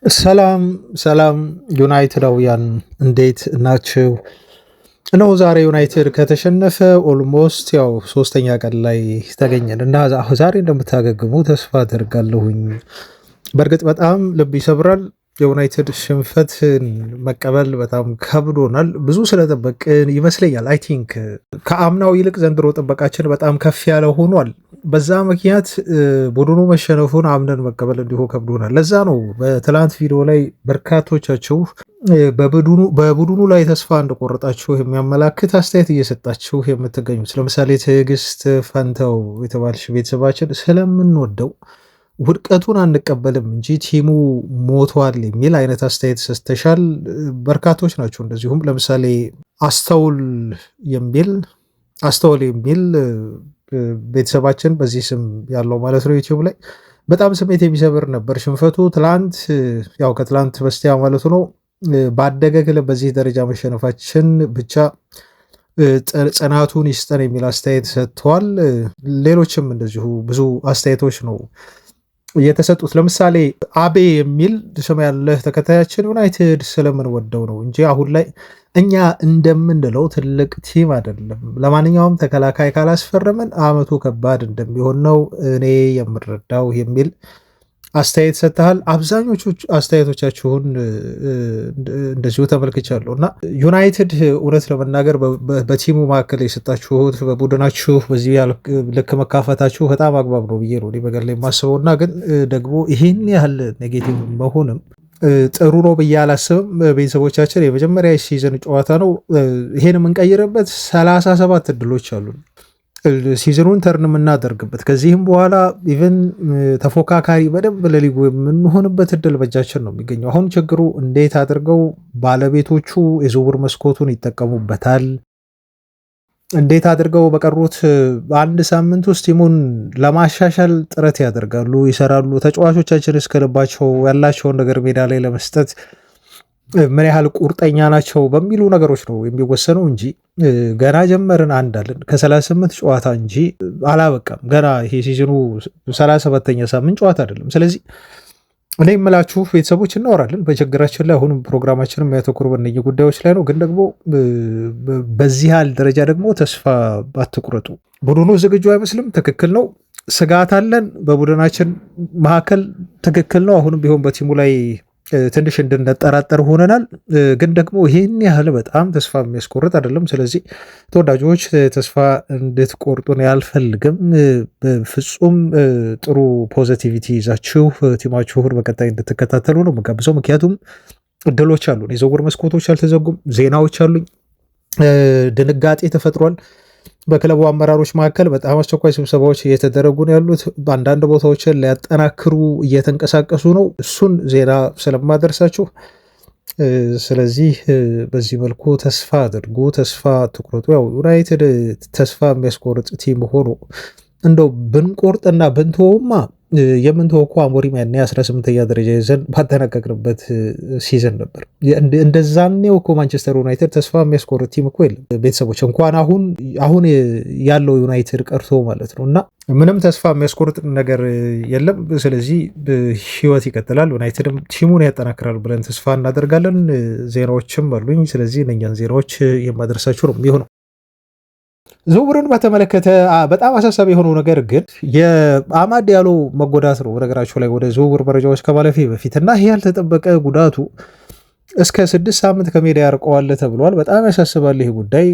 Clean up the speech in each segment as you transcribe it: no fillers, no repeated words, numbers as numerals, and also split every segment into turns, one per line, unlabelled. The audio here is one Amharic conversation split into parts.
ሰላም ሰላም ዩናይትዳውያን እንዴት ናችሁ? እነሆ ዛሬ ዩናይትድ ከተሸነፈ ኦልሞስት ያው ሶስተኛ ቀን ላይ ተገኘን እና ዛሬ እንደምታገግሙ ተስፋ አደርጋለሁኝ። በእርግጥ በጣም ልብ ይሰብራል። የዩናይትድ ሽንፈትን መቀበል በጣም ከብዶናል። ብዙ ስለጠበቅን ይመስለኛል። አይ ቲንክ ከአምናው ይልቅ ዘንድሮ ጥበቃችን በጣም ከፍ ያለ ሆኗል። በዛ ምክንያት ቡድኑ መሸነፉን አምነን መቀበል እንዲሁ ከብዶናል። ለዛ ነው በትላንት ቪዲዮ ላይ በርካቶቻችሁ በቡድኑ ላይ ተስፋ እንደቆረጣችሁ የሚያመላክት አስተያየት እየሰጣችሁ የምትገኙት። ለምሳሌ ትዕግስት ፈንተው የተባልሽ ቤተሰባችን ስለምንወደው ውድቀቱን አንቀበልም እንጂ ቲሙ ሞቷል የሚል አይነት አስተያየት ሰስተሻል። በርካቶች ናቸው። እንደዚሁም ለምሳሌ አስተውል የሚል ቤተሰባችን በዚህ ስም ያለው ማለት ነው ዩቲዩብ ላይ በጣም ስሜት የሚሰብር ነበር ሽንፈቱ ትላንት፣ ያው ከትላንት በስቲያ ማለቱ ነው። ባደገ ክለብ በዚህ ደረጃ መሸነፋችን ብቻ ጽናቱን ይስጠን የሚል አስተያየት ሰጥተዋል። ሌሎችም እንደዚሁ ብዙ አስተያየቶች ነው የተሰጡት። ለምሳሌ አቤ የሚል ስም ያለህ ተከታያችን ዩናይትድ ስለምንወደው ነው እንጂ አሁን ላይ እኛ እንደምንለው ትልቅ ቲም አይደለም። ለማንኛውም ተከላካይ ካላስፈረምን አመቱ ከባድ እንደሚሆን ነው እኔ የምረዳው የሚል አስተያየት ሰጥተሃል። አብዛኞቹ አስተያየቶቻችሁን እንደዚሁ ተመልክቻለሁ እና ዩናይትድ እውነት ለመናገር በቲሙ መካከል የሰጣችሁት በቡድናችሁ በዚህ ልክ መካፈታችሁ በጣም አግባብ ነው ብዬ ነው በገር ላይ የማስበው እና ግን ደግሞ ይህን ያህል ኔጌቲቭ መሆንም ጥሩ ነው ብዬ አላስብም። ቤተሰቦቻችን የመጀመሪያ ሲዝን ጨዋታ ነው። ይሄን የምንቀይርበት 37 እድሎች አሉ ሲዝኑን ተርን የምናደርግበት። ከዚህም በኋላ ኢቨን ተፎካካሪ በደንብ ለሊጉ የምንሆንበት እድል በእጃችን ነው የሚገኘው። አሁን ችግሩ እንዴት አድርገው ባለቤቶቹ የዝውውር መስኮቱን ይጠቀሙበታል፣ እንዴት አድርገው በቀሩት አንድ ሳምንት ውስጥ ቲሙን ለማሻሻል ጥረት ያደርጋሉ፣ ይሰራሉ። ተጫዋቾቻችን እስከልባቸው ያላቸውን ነገር ሜዳ ላይ ለመስጠት ምን ያህል ቁርጠኛ ናቸው በሚሉ ነገሮች ነው የሚወሰነው እንጂ ገና ጀመርን አንዳለን ከ38 ጨዋታ እንጂ አላበቃም። ገና ይሄ ሲዝኑ 37ኛ ሳምንት ጨዋታ አይደለም። ስለዚህ እኔ የምላችሁ ቤተሰቦች እናወራለን በችግራችን ላይ። አሁንም ፕሮግራማችንም የሚያተኩሩ በእነዚህ ጉዳዮች ላይ ነው። ግን ደግሞ በዚህ ያህል ደረጃ ደግሞ ተስፋ ባትቁረጡ። ቡድኑ ዝግጁ አይመስልም፣ ትክክል ነው። ስጋት አለን በቡድናችን መካከል፣ ትክክል ነው። አሁንም ቢሆን በቲሙ ላይ ትንሽ እንድንጠራጠር ሆነናል። ግን ደግሞ ይህን ያህል በጣም ተስፋ የሚያስቆርጥ አይደለም። ስለዚህ ተወዳጆች ተስፋ እንድትቆርጡን ያልፈልግም። ፍጹም ጥሩ ፖዘቲቪቲ ይዛችሁ ቲማችሁን በቀጣይ እንድትከታተሉ ነው የምጋብዘው። ምክንያቱም እድሎች አሉን፣ የዝውውር መስኮቶች አልተዘጉም፣ ዜናዎች አሉኝ፣ ድንጋጤ ተፈጥሯል። በክለቡ አመራሮች መካከል በጣም አስቸኳይ ስብሰባዎች እየተደረጉ ነው ያሉት። በአንዳንድ ቦታዎችን ሊያጠናክሩ እየተንቀሳቀሱ ነው። እሱን ዜና ስለማደርሳችሁ፣ ስለዚህ በዚህ መልኩ ተስፋ አድርጉ፣ ተስፋ ትቁረጡ። ያው ዩናይትድ ተስፋ የሚያስቆርጥ ቲም ሆኖ እንደው ብንቆርጥና ብንተወውማ የምንተወው እኮ አሞሪም ያኔ 18ኛ ደረጃ ይዘን ባጠናቀቅንበት ሲዝን ነበር። እንደዛኔው እኮ ማንቸስተር ዩናይትድ ተስፋ የሚያስቆርጥ ቲም እኮ የለም። ቤተሰቦች እንኳን አሁን ያለው ዩናይትድ ቀርቶ ማለት ነው። እና ምንም ተስፋ የሚያስቆርጥ ነገር የለም። ስለዚህ ህይወት ይቀጥላል፣ ዩናይትድም ቲሙን ያጠናክራል ብለን ተስፋ እናደርጋለን። ዜናዎችም አሉኝ። ስለዚህ እነኛን ዜናዎች የማደርሳችሁ ነው የሚሆነው። ዝውውርን በተመለከተ በጣም አሳሳቢ የሆነው ነገር ግን የአማድ ያለው መጎዳት ነው። በነገራችሁ ላይ ወደ ዝውውር መረጃዎች ከማለፌ በፊት እና ይህ ያልተጠበቀ ጉዳቱ እስከ 6 ሳምንት ከሜዳ ያርቀዋል ተብሏል። በጣም ያሳስባል ይህ ጉዳይ።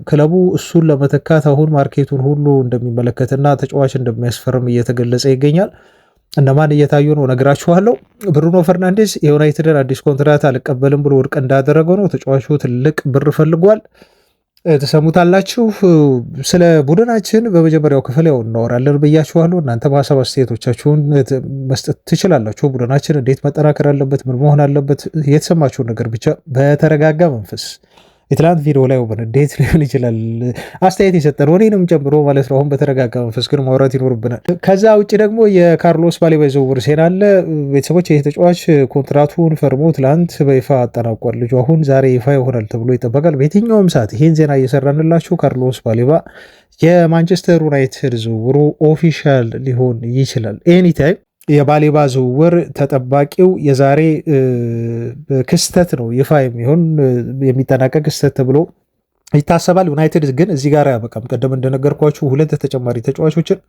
ክለቡ እሱን ለመተካት አሁን ማርኬቱን ሁሉ እንደሚመለከትና ተጫዋች እንደሚያስፈርም እየተገለጸ ይገኛል። እነማን እየታዩ ነው ነግራችኋለሁ። ብሩኖ ፈርናንዴዝ የዩናይትድን አዲስ ኮንትራት አልቀበልም ብሎ ውድቅ እንዳደረገው ነው። ተጫዋቹ ትልቅ ብር ፈልጓል። ተሰሙታላችሁ። ስለ ቡድናችን በመጀመሪያው ክፍል ያው እናወራለን ብያችኋለሁ። እናንተ በሀሳብ አስተያየቶቻችሁን መስጠት ትችላላችሁ። ቡድናችን እንዴት መጠናከር አለበት፣ ምን መሆን አለበት፣ የተሰማችሁን ነገር ብቻ በተረጋጋ መንፈስ የትላንት ቪዲዮ ላይ እንዴት ሊሆን ይችላል አስተያየት የሰጠነው እኔንም ጨምሮ ማለት ነው። አሁን በተረጋጋ መንፈስ ግን ማውራት ይኖርብናል። ከዛ ውጭ ደግሞ የካርሎስ ባሌባ ዝውውር ዜና አለ። ቤተሰቦች ይህ ተጫዋች ኮንትራቱን ፈርሞ ትላንት በይፋ አጠናቋል። ልጁ አሁን ዛሬ ይፋ ይሆናል ተብሎ ይጠበቃል። በየትኛውም ሰዓት ይህን ዜና እየሰራንላችሁ ካርሎስ ባሌባ የማንቸስተር ዩናይትድ ዝውውሩ ኦፊሻል ሊሆን ይችላል ኤኒታይም። የባሌባ ዝውውር ተጠባቂው የዛሬ ክስተት ነው ይፋ የሚሆን የሚጠናቀቅ ክስተት ተብሎ ይታሰባል። ዩናይትድ ግን እዚህ ጋር ያበቃም። ቀደም እንደነገርኳችሁ 2 ተጨማሪ ተጫዋቾችን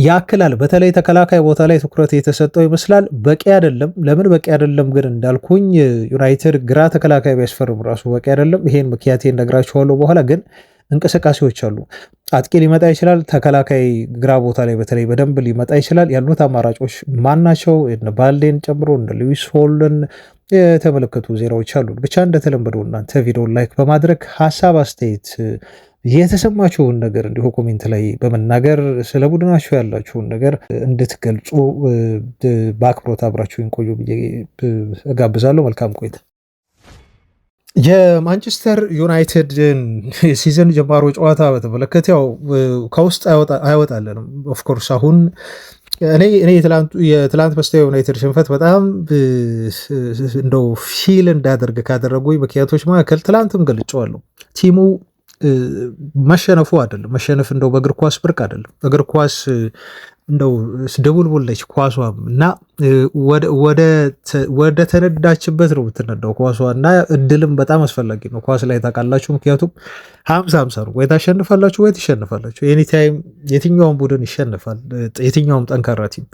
ያክላል። በተለይ ተከላካይ ቦታ ላይ ትኩረት የተሰጠው ይመስላል። በቂ አይደለም። ለምን በቂ አይደለም ግን እንዳልኩኝ ዩናይትድ ግራ ተከላካይ ቢያስፈርም ራሱ በቂ አይደለም። ይሄን ምክንያት እነግራችኋለሁ በኋላ። ግን እንቅስቃሴዎች አሉ። አጥቂ ሊመጣ ይችላል። ተከላካይ ግራ ቦታ ላይ በተለይ በደንብ ሊመጣ ይችላል። ያሉት አማራጮች ማን ናቸው? ባልዴን ጨምሮ እንደ ሉዊስ ሆልን የተመለከቱ ዜናዎች አሉ። ብቻ እንደተለመደው እናንተ ቪዲዮን ላይክ በማድረግ ሀሳብ አስተያየት የተሰማችሁን ነገር እንዲሁ ኮሜንት ላይ በመናገር ስለ ቡድናችሁ ያላችሁን ነገር እንድትገልጹ በአክብሮት አብራችሁን ቆዩ ብዬ እጋብዛለሁ። መልካም ቆይታ። የማንቸስተር ዩናይትድን ሲዘን ጀማሮ ጨዋታ በተመለከተ ያው ከውስጥ አይወጣለንም። ኦፍኮርስ አሁን እኔ የትላንት በስቲያ ዩናይትድ ሽንፈት በጣም እንደው ፊል እንዳደርግ ካደረጉኝ ምክንያቶች መካከል ትላንትም ገልጬዋለሁ። ቲሙ መሸነፉ አይደለም። መሸነፍ እንደው በእግር ኳስ ብርቅ አይደለም። እግር ኳስ እንደው ድቡልቡል ነች ኳሷም እና ወደ ተነዳችበት ነው የምትነዳው ኳሷ እና እድልም በጣም አስፈላጊ ነው ኳስ ላይ ታውቃላችሁ። ምክንያቱም 50-50 ነው። ወይ ታሸንፋላችሁ ወይ ትሸንፋላችሁ። ኤኒታይም የትኛውም ቡድን ይሸንፋል፣ የትኛውም ጠንካራ ቲም።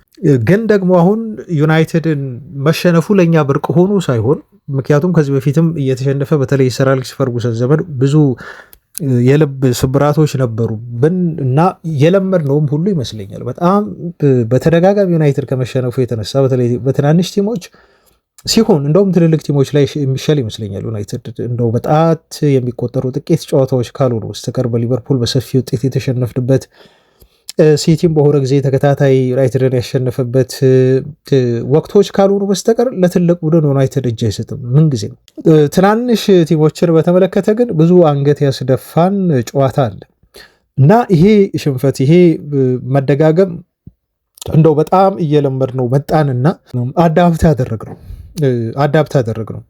ግን ደግሞ አሁን ዩናይትድን መሸነፉ ለእኛ ብርቅ ሆኖ ሳይሆን ምክንያቱም ከዚህ በፊትም እየተሸነፈ በተለይ ሰር አሌክስ ፈርጉሰን ዘመን ብዙ የልብ ስብራቶች ነበሩብን እና የለመድነውም ሁሉ ይመስለኛል። በጣም በተደጋጋሚ ዩናይትድ ከመሸነፉ የተነሳ በተለይ በትናንሽ ቲሞች ሲሆን እንደውም ትልልቅ ቲሞች ላይ የሚሻል ይመስለኛል ዩናይትድ እንደው በጣት የሚቆጠሩ ጥቂት ጨዋታዎች ካልሆኑ በስተቀር በሊቨርፑል በሰፊ ውጤት የተሸነፍንበት፣ ሲቲም በሆነ ጊዜ ተከታታይ ዩናይትድን ያሸነፈበት ወቅቶች ካልሆኑ በስተቀር ለትልቅ ቡድን ዩናይትድ እጅ አይሰጥም ምን ጊዜ ነው። ትናንሽ ቲሞችን በተመለከተ ግን ብዙ አንገት ያስደፋን ጨዋታ አለ እና ይሄ ሽንፈት ይሄ መደጋገም እንደው በጣም እየለመድ ነው መጣንና አዳፕት ያደረግ ነው።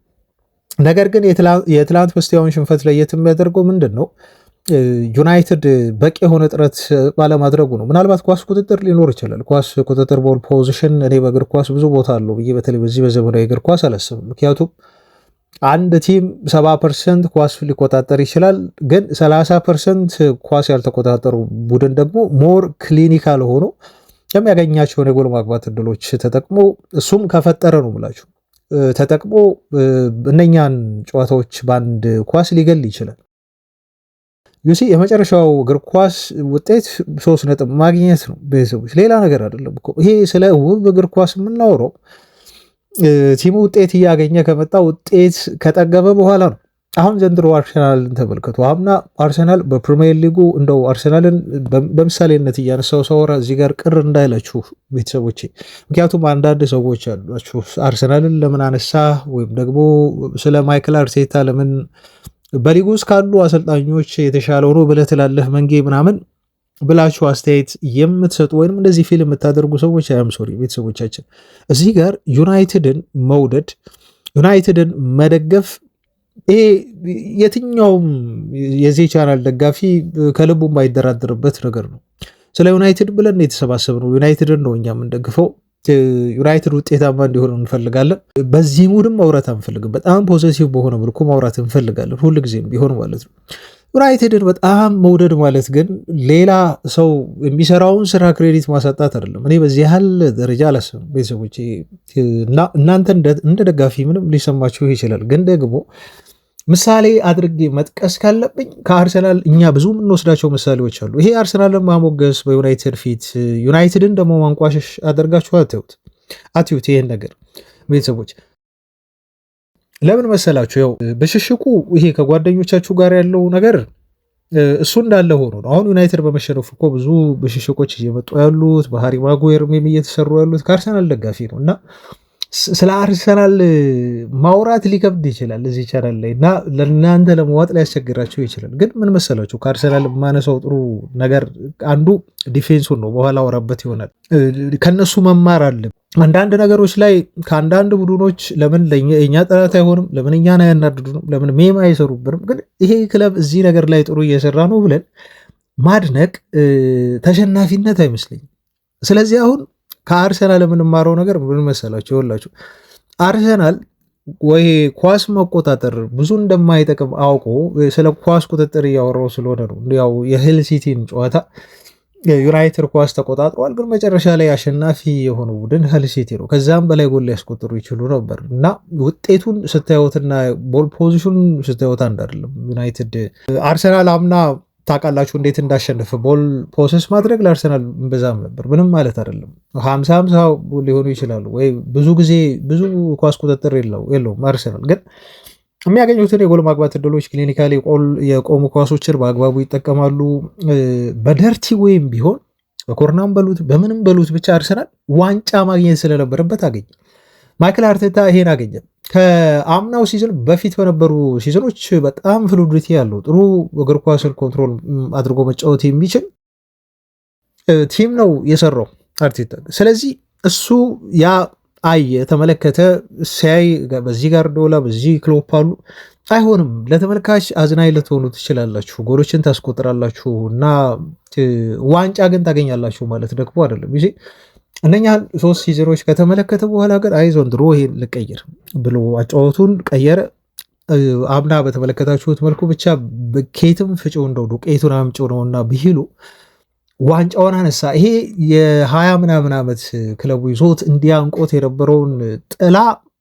ነገር ግን የትላንት በስቲያውን ሽንፈት ለየት የሚያደርገው ምንድን ነው? ዩናይትድ በቂ የሆነ ጥረት ባለማድረጉ ነው። ምናልባት ኳስ ቁጥጥር ሊኖር ይችላል። ኳስ ቁጥጥር ቦል ፖዚሽን እኔ በእግር ኳስ ብዙ ቦታ አለው ብዬ በተለይ በዚህ በዘመናዊ እግር ኳስ አላስብም። ምክንያቱም አንድ ቲም 70% ኳስ ሊቆጣጠር ይችላል፣ ግን 30% ኳስ ያልተቆጣጠሩ ቡድን ደግሞ ሞር ክሊኒካል ሆኖ የሚያገኛቸውን የጎል ማግባት እድሎች ተጠቅሞ እሱም ከፈጠረ ነው ብላችሁ ተጠቅሞ እነኛን ጨዋታዎች በአንድ ኳስ ሊገል ይችላል። ዩሲ የመጨረሻው እግር ኳስ ውጤት 3 ነጥብ ማግኘት ነው ቤተሰቦች፣ ሌላ ነገር አይደለም እኮ ይሄ። ስለ ውብ እግር ኳስ የምናወራው ቲሙ ውጤት እያገኘ ከመጣ ውጤት ከጠገበ በኋላ ነው። አሁን ዘንድሮ አርሰናልን ተመልከቱ። አምና አርሰናል በፕሪሚየር ሊጉ እንደው አርሰናልን በምሳሌነት እያነሳው ሰወራ እዚህ ጋር ቅር እንዳይላችሁ ቤተሰቦቼ፣ ምክንያቱም አንዳንድ ሰዎች አሏችሁ አርሰናልን ለምን አነሳ ወይም ደግሞ ስለ ማይክል አርቴታ ለምን በሊጉ ውስጥ ካሉ አሰልጣኞች የተሻለ ሆኖ ብለህ ትላለህ መንጌ ምናምን ብላችሁ አስተያየት የምትሰጡ ወይም እንደዚህ ፊልም የምታደርጉ ሰዎች አያም ሶሪ ቤተሰቦቻችን፣ እዚህ ጋር ዩናይትድን መውደድ ዩናይትድን መደገፍ ይሄ የትኛውም የዚህ ቻናል ደጋፊ ከልቡ የማይደራደርበት ነገር ነው። ስለ ዩናይትድ ብለን የተሰባሰብነው ዩናይትድን ነው እኛ የምንደግፈው። ዩናይትድ ውጤታማ እንዲሆን እንፈልጋለን። በዚህ ሙድም ማውራት አንፈልግም። በጣም ፖዘቲቭ በሆነ መልኩ ማውራት እንፈልጋለን ሁል ጊዜም ቢሆን ማለት ነው። ዩናይትድን በጣም መውደድ ማለት ግን ሌላ ሰው የሚሰራውን ስራ ክሬዲት ማሳጣት አይደለም። እኔ በዚህ ያህል ደረጃ አላስብም ቤተሰቦች። እናንተ እንደ ደጋፊ ምንም ሊሰማችሁ ይችላል፣ ግን ደግሞ ምሳሌ አድርጌ መጥቀስ ካለብኝ ከአርሰናል እኛ ብዙ የምንወስዳቸው ምሳሌዎች አሉ። ይሄ አርሰናልን ማሞገስ በዩናይትድ ፊት ዩናይትድን ደግሞ ማንቋሸሽ አደርጋችሁ አትዩት። ይሄን ነገር ቤተሰቦች ለምን መሰላችሁ? ያው በሽሽቁ ይሄ ከጓደኞቻችሁ ጋር ያለው ነገር እሱ እንዳለ ሆኖ ነው። አሁን ዩናይትድ በመሸነፉ እኮ ብዙ በሽሽቆች እየመጡ ያሉት በሃሪ ማጉዌር እየተሰሩ ያሉት ከአርሰናል ደጋፊ ነው እና ስለ አርሰናል ማውራት ሊከብድ ይችላል እዚህ ቻናል ላይ እና ለእናንተ ለመዋጥ ሊያስቸግራቸው ይችላል። ግን ምን መሰላችሁ ከአርሰናል የማነሳው ጥሩ ነገር አንዱ ዲፌንሱን ነው። በኋላ አወራበት ይሆናል። ከነሱ መማር አለ። አንዳንድ ነገሮች ላይ ከአንዳንድ ቡድኖች ለምን የእኛ ጠላት አይሆንም፣ ለምን እኛን አያናድዱንም፣ ለምን ሜም አይሰሩብንም፣ ግን ይሄ ክለብ እዚህ ነገር ላይ ጥሩ እየሰራ ነው ብለን ማድነቅ ተሸናፊነት አይመስለኝም። ስለዚህ አሁን ከአርሰናል የምንማረው ነገር ምን መሰላችሁ? ይኸውላችሁ አርሰናል ወይ ኳስ መቆጣጠር ብዙ እንደማይጠቅም አውቆ ስለ ኳስ ቁጥጥር እያወራው ስለሆነ ነው። ያው የሂል ሲቲን ጨዋታ ዩናይትድ ኳስ ተቆጣጥሯል፣ ግን መጨረሻ ላይ አሸናፊ የሆነው ቡድን ሂል ሲቲ ነው። ከዛም በላይ ጎል ሊያስቆጥሩ ይችሉ ነበር እና ውጤቱን ስታዩትና ቦል ፖዚሽን ስታዩት አንድ አይደለም። ዩናይትድ አርሰናል አምና ታውቃላችሁ እንዴት እንዳሸነፈ። ቦል ፖሰስ ማድረግ ለአርሰናል በዛም ነበር፣ ምንም ማለት አይደለም። 50-50 ሊሆኑ ይችላሉ ወይ ብዙ ጊዜ ብዙ ኳስ ቁጥጥር የለውም አርሰናል። ግን የሚያገኙትን የጎል ማግባት እድሎች ክሊኒካሊ የቆሙ ኳሶችን በአግባቡ ይጠቀማሉ። በደርቲ ወይም ቢሆን በኮርናም በሉት በምንም በሉት ብቻ አርሰናል ዋንጫ ማግኘት ስለነበረበት አገኘ። ማይክል አርቴታ ይሄን አገኘ። ከአምናው ሲዝን በፊት በነበሩ ሲዝኖች በጣም ፍሉዲቲ ያለው ጥሩ እግር ኳስን ኮንትሮል አድርጎ መጫወት የሚችል ቲም ነው የሰራው አርቴታ። ስለዚህ እሱ ያ አየ፣ ተመለከተ፣ ሲያይ በዚህ ጋርዲዮላ በዚህ ክሎፕ አሉ፣ አይሆንም፣ ለተመልካች አዝናኝ ልትሆኑ ትችላላችሁ፣ ጎሎችን ታስቆጥራላችሁ እና ዋንጫ ግን ታገኛላችሁ ማለት ደግሞ አይደለም። ይሄ እነኛን 3 ሲዝኖች ከተመለከተ በኋላ ግን አይ ዘንድሮ ይሄን ልቀይር ብሎ አጫወቱን ቀየረ። አምና በተመለከታችሁት መልኩ ብቻ ኬትም ፍጪው እንደው ዱቄቱን አምጪው ነውና ብሂሉ ዋንጫውን አነሳ። ይሄ የ20 ምናምን ዓመት ክለቡ ይዞት እንዲያንቆት የነበረውን ጥላ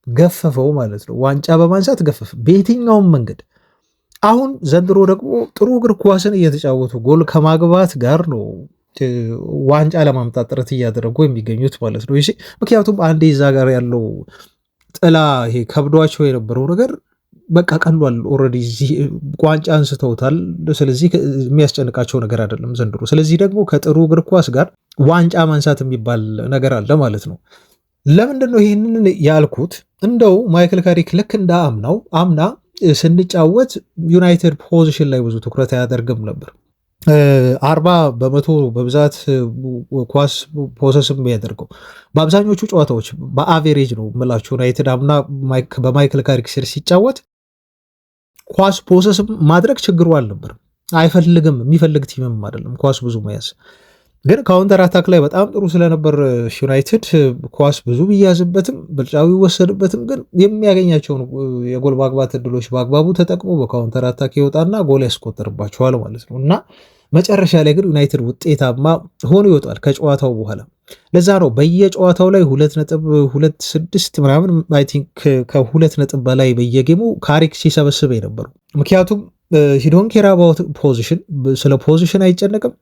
ገፈፈው ማለት ነው። ዋንጫ በማንሳት ገፈፈ በየትኛውም መንገድ። አሁን ዘንድሮ ደግሞ ጥሩ እግር ኳስን እየተጫወቱ ጎል ከማግባት ጋር ነው ዋንጫ ለማምጣት ጥረት እያደረጉ የሚገኙት ማለት ነው። ምክንያቱም አንዴ እዛ ጋር ያለው ጥላ ይሄ ከብዷቸው የነበረው ነገር በቃ ቀሏል። ኦልሬዲ ዋንጫ አንስተውታል። ስለዚህ የሚያስጨንቃቸው ነገር አይደለም ዘንድሮ። ስለዚህ ደግሞ ከጥሩ እግር ኳስ ጋር ዋንጫ ማንሳት የሚባል ነገር አለ ማለት ነው። ለምንድን ነው ይህንን ያልኩት? እንደው ማይክል ካሪክ ልክ እንደ አምና ስንጫወት ዩናይትድ ፖዚሽን ላይ ብዙ ትኩረት አያደርግም ነበር። 40% በብዛት ኳስ ፖሰስ የሚያደርገው በአብዛኞቹ ጨዋታዎች በአቬሬጅ ነው የምላችሁ። ዩናይትድ አምና በማይክል ካሪክ ስር ሲጫወት ኳስ ፖሰስ ማድረግ ችግሩ አልነበርም። አይፈልግም፣ የሚፈልግ ቲምም አይደለም ኳስ ብዙ መያዝ። ግን ካውንተር አታክ ላይ በጣም ጥሩ ስለነበር ዩናይትድ ኳስ ብዙ ቢያዝበትም ብልጫው ይወሰድበትም፣ ግን የሚያገኛቸውን የጎል ማግባት እድሎች በአግባቡ ተጠቅሞ በካውንተር አታክ ይወጣና ጎል ያስቆጠርባቸዋል ማለት ነው። እና መጨረሻ ላይ ግን ዩናይትድ ውጤታማ ሆኖ ይወጣል ከጨዋታው በኋላ። ለዛ ነው በየጨዋታው ላይ 2.26 ምናምን አይ ቲንክ ከ2 ነጥብ በላይ በየጌሙ ካሪክ ሲሰበስብ የነበረው። ምክንያቱም ሂዶን ኬር አባውት ፖዚሽን፣ ስለ ፖዚሽን አይጨነቅም።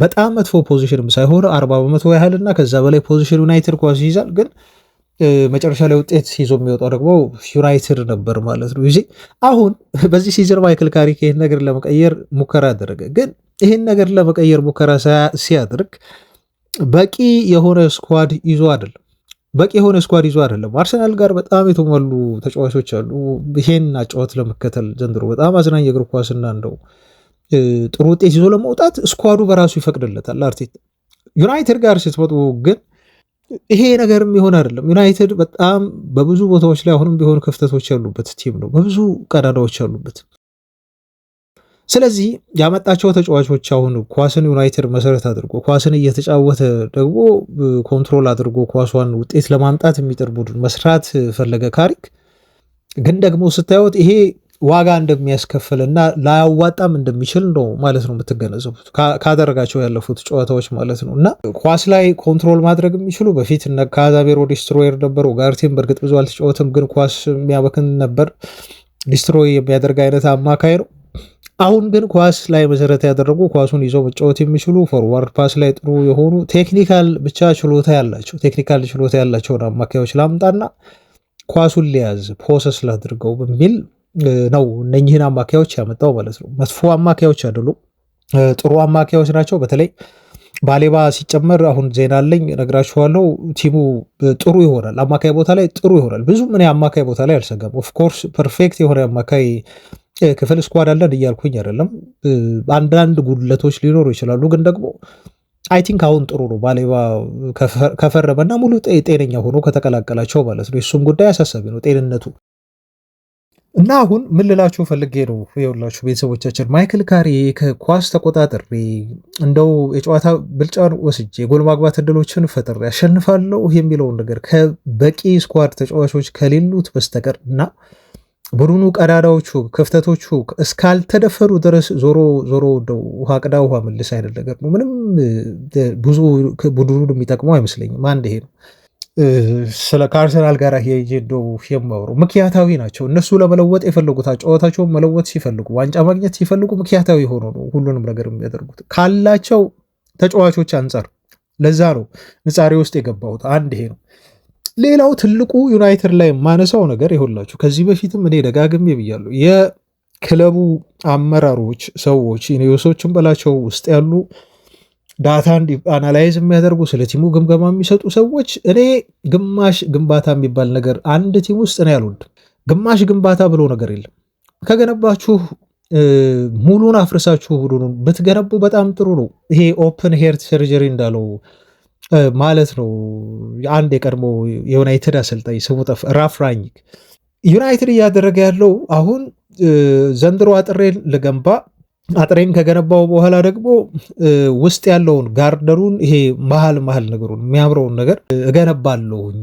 በጣም መጥፎ ፖዚሽንም ሳይሆን 40% ያህል እና ከዛ በላይ ፖዚሽን ዩናይትድ ኳስ ይይዛል። ግን መጨረሻ ላይ ውጤት ይዞ የሚወጣው ደግሞ ዩናይትድ ነበር ማለት ነው። አሁን በዚህ ሲዝን ማይክል ካሪክ ይህን ነገር ለመቀየር ሙከራ አደረገ። ግን ይህን ነገር ለመቀየር ሙከራ ሲያደርግ በቂ የሆነ ስኳድ ይዞ አይደለም። አርሰናል ጋር በጣም የተሟሉ ተጫዋቾች አሉ። ይሄን አጫወት ለመከተል ዘንድሮ በጣም አዝናኝ የእግር ኳስና እንደው ጥሩ ውጤት ይዞ ለመውጣት ስኳዱ በራሱ ይፈቅድለታል አርቴታ። ዩናይትድ ጋር ስትመጡ ግን ይሄ ነገርም ይሆን አይደለም። ዩናይትድ በጣም በብዙ ቦታዎች ላይ አሁንም ቢሆን ክፍተቶች ያሉበት ቲም ነው፣ በብዙ ቀዳዳዎች ያሉበት። ስለዚህ ያመጣቸው ተጫዋቾች አሁን ኳስን ዩናይትድ መሰረት አድርጎ ኳስን እየተጫወተ ደግሞ ኮንትሮል አድርጎ ኳሷን ውጤት ለማምጣት የሚጥር ቡድን መስራት ፈለገ ካሪክ። ግን ደግሞ ስታዩት ይሄ ዋጋ እንደሚያስከፍልና ላያዋጣም እንደሚችል ነው ማለት ነው የምትገነዘቡት ካደረጋቸው ያለፉት ጨዋታዎች ማለት ነው። እና ኳስ ላይ ኮንትሮል ማድረግ የሚችሉ በፊት እነ ካዛቤሮ ዲስትሮየር ነበሩ። ጋርቴም በእርግጥ ብዙ አልተጫወትም፣ ግን ኳስ የሚያበክን ነበር። ዲስትሮይ የሚያደርግ አይነት አማካይ ነው። አሁን ግን ኳስ ላይ መሰረት ያደረጉ ኳሱን ይዘው መጫወት የሚችሉ ፎርዋርድ ፓስ ላይ ጥሩ የሆኑ ቴክኒካል ችሎታ ያላቸውን አማካዮች ላምጣና ኳሱን ሊያዝ ፖሰስ ላድርገው በሚል ነው እነኚህን አማካዮች ያመጣው ማለት ነው። መጥፎ አማካዮች አይደሉም፣ ጥሩ አማካዮች ናቸው። በተለይ ባሌባ ሲጨመር አሁን ዜና አለኝ እነግራችኋለሁ። ቲሙ ጥሩ ይሆናል፣ አማካይ ቦታ ላይ ጥሩ ይሆናል። ብዙ ምን አማካይ ቦታ ላይ አልሰጋም። ኦፍኮርስ ፐርፌክት የሆነ አማካይ ክፍል ስኳድ አለን እያልኩኝ አይደለም። አንዳንድ ጉድለቶች ሊኖሩ ይችላሉ፣ ግን ደግሞ አይ ቲንክ አሁን ጥሩ ነው። ባሌባ ከፈረመና ሙሉ ጤነኛ ሆኖ ከተቀላቀላቸው ማለት ነው። የሱም ጉዳይ አሳሳቢ ነው ጤንነቱ። እና አሁን ምን ልላችሁ ፈልጌ ነው ይኸውላችሁ ቤተሰቦቻችን ማይክል ካሪክ ከኳስ ተቆጣጥሬ እንደው የጨዋታ ብልጫን ወስጄ ጎል ማግባት እድሎችን ፈጥሬ ያሸንፋለሁ የሚለውን ነገር ከበቂ ስኳድ ተጫዋቾች ከሌሉት በስተቀር እና ቡድኑ ቀዳዳዎቹ ክፍተቶቹ እስካልተደፈሩ ድረስ ዞሮ ዞሮ ውሃ ቅዳ ውሃ መልስ አይነት ነገር ነው። ምንም ብዙ ቡድኑን የሚጠቅመው አይመስለኝም። አንድ ይሄ ነው። ስለ ከአርሰናል ጋር ሄጄ የማወሩ ምክንያታዊ ናቸው። እነሱ ለመለወጥ የፈለጉት ጨዋታቸውን መለወጥ ሲፈልጉ ዋንጫ ማግኘት ሲፈልጉ ምክንያታዊ ሆኖ ነው ሁሉንም ነገር የሚያደርጉት ካላቸው ተጫዋቾች አንጻር። ለዛ ነው ንጻሬ ውስጥ የገባሁት። አንድ ይሄ ነው። ሌላው ትልቁ ዩናይትድ ላይ የማነሳው ነገር ይሆላችሁ ከዚህ በፊትም እኔ ደጋግሜ ብያለሁ። የክለቡ አመራሮች ሰዎች ኔዮሶችን በላቸው ውስጥ ያሉ ዳታ አናላይዝ የሚያደርጉ ስለ ቲሙ ግምገማ የሚሰጡ ሰዎች እኔ ግማሽ ግንባታ የሚባል ነገር አንድ ቲም ውስጥ እኔ አልወድም። ግማሽ ግንባታ ብሎ ነገር የለም። ከገነባችሁ ሙሉን አፍርሳችሁ ሁሉን ብትገነቡ በጣም ጥሩ ነው። ይሄ ኦፕን ሄርት ሰርጀሪ እንዳለው ማለት ነው። አንድ የቀድሞ የዩናይትድ አሰልጣኝ ስሙ ጠፋ፣ ራፍ ራኒክ ዩናይትድ እያደረገ ያለው አሁን ዘንድሮ አጥሬን ልገንባ አጥሬን ከገነባው በኋላ ደግሞ ውስጥ ያለውን ጋርደሩን ይሄ መሀል ነገሩን የሚያምረውን ነገር እገነባለሁኝ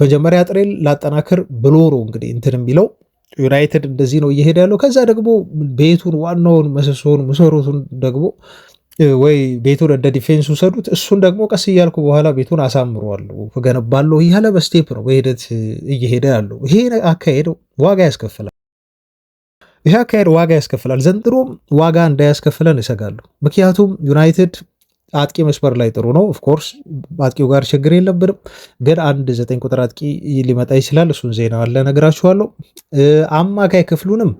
መጀመሪያ አጥሬን ላጠናክር ብሎ ነው እንግዲህ እንትን የሚለው ዩናይትድ እንደዚህ ነው እየሄደ ያለው። ከዛ ደግሞ ቤቱን ዋናውን መሰሶውን መሰረቱን ደግሞ ወይ ቤቱን እንደ ዲፌንስ ውሰዱት፣ እሱን ደግሞ ቀስ እያልኩ በኋላ ቤቱን አሳምረዋለሁ እገነባለሁ እያለ በስቴፕ ነው በሂደት እየሄደ ያለው። ይሄ አካሄድ ዋጋ ያስከፍላል። ይህ አካሄድ ዋጋ ያስከፍላል። ዘንድሮም ዋጋ እንዳያስከፍለን እሰጋለሁ። ምክንያቱም ዩናይትድ አጥቂ መስመር ላይ ጥሩ ነው። ኦፍኮርስ አጥቂው ጋር ችግር የለብንም፣ ግን አንድ 9 ቁጥር አጥቂ ሊመጣ ይችላል። እሱን ዜና አለ ነግራችኋለሁ። አማካይ ክፍሉንም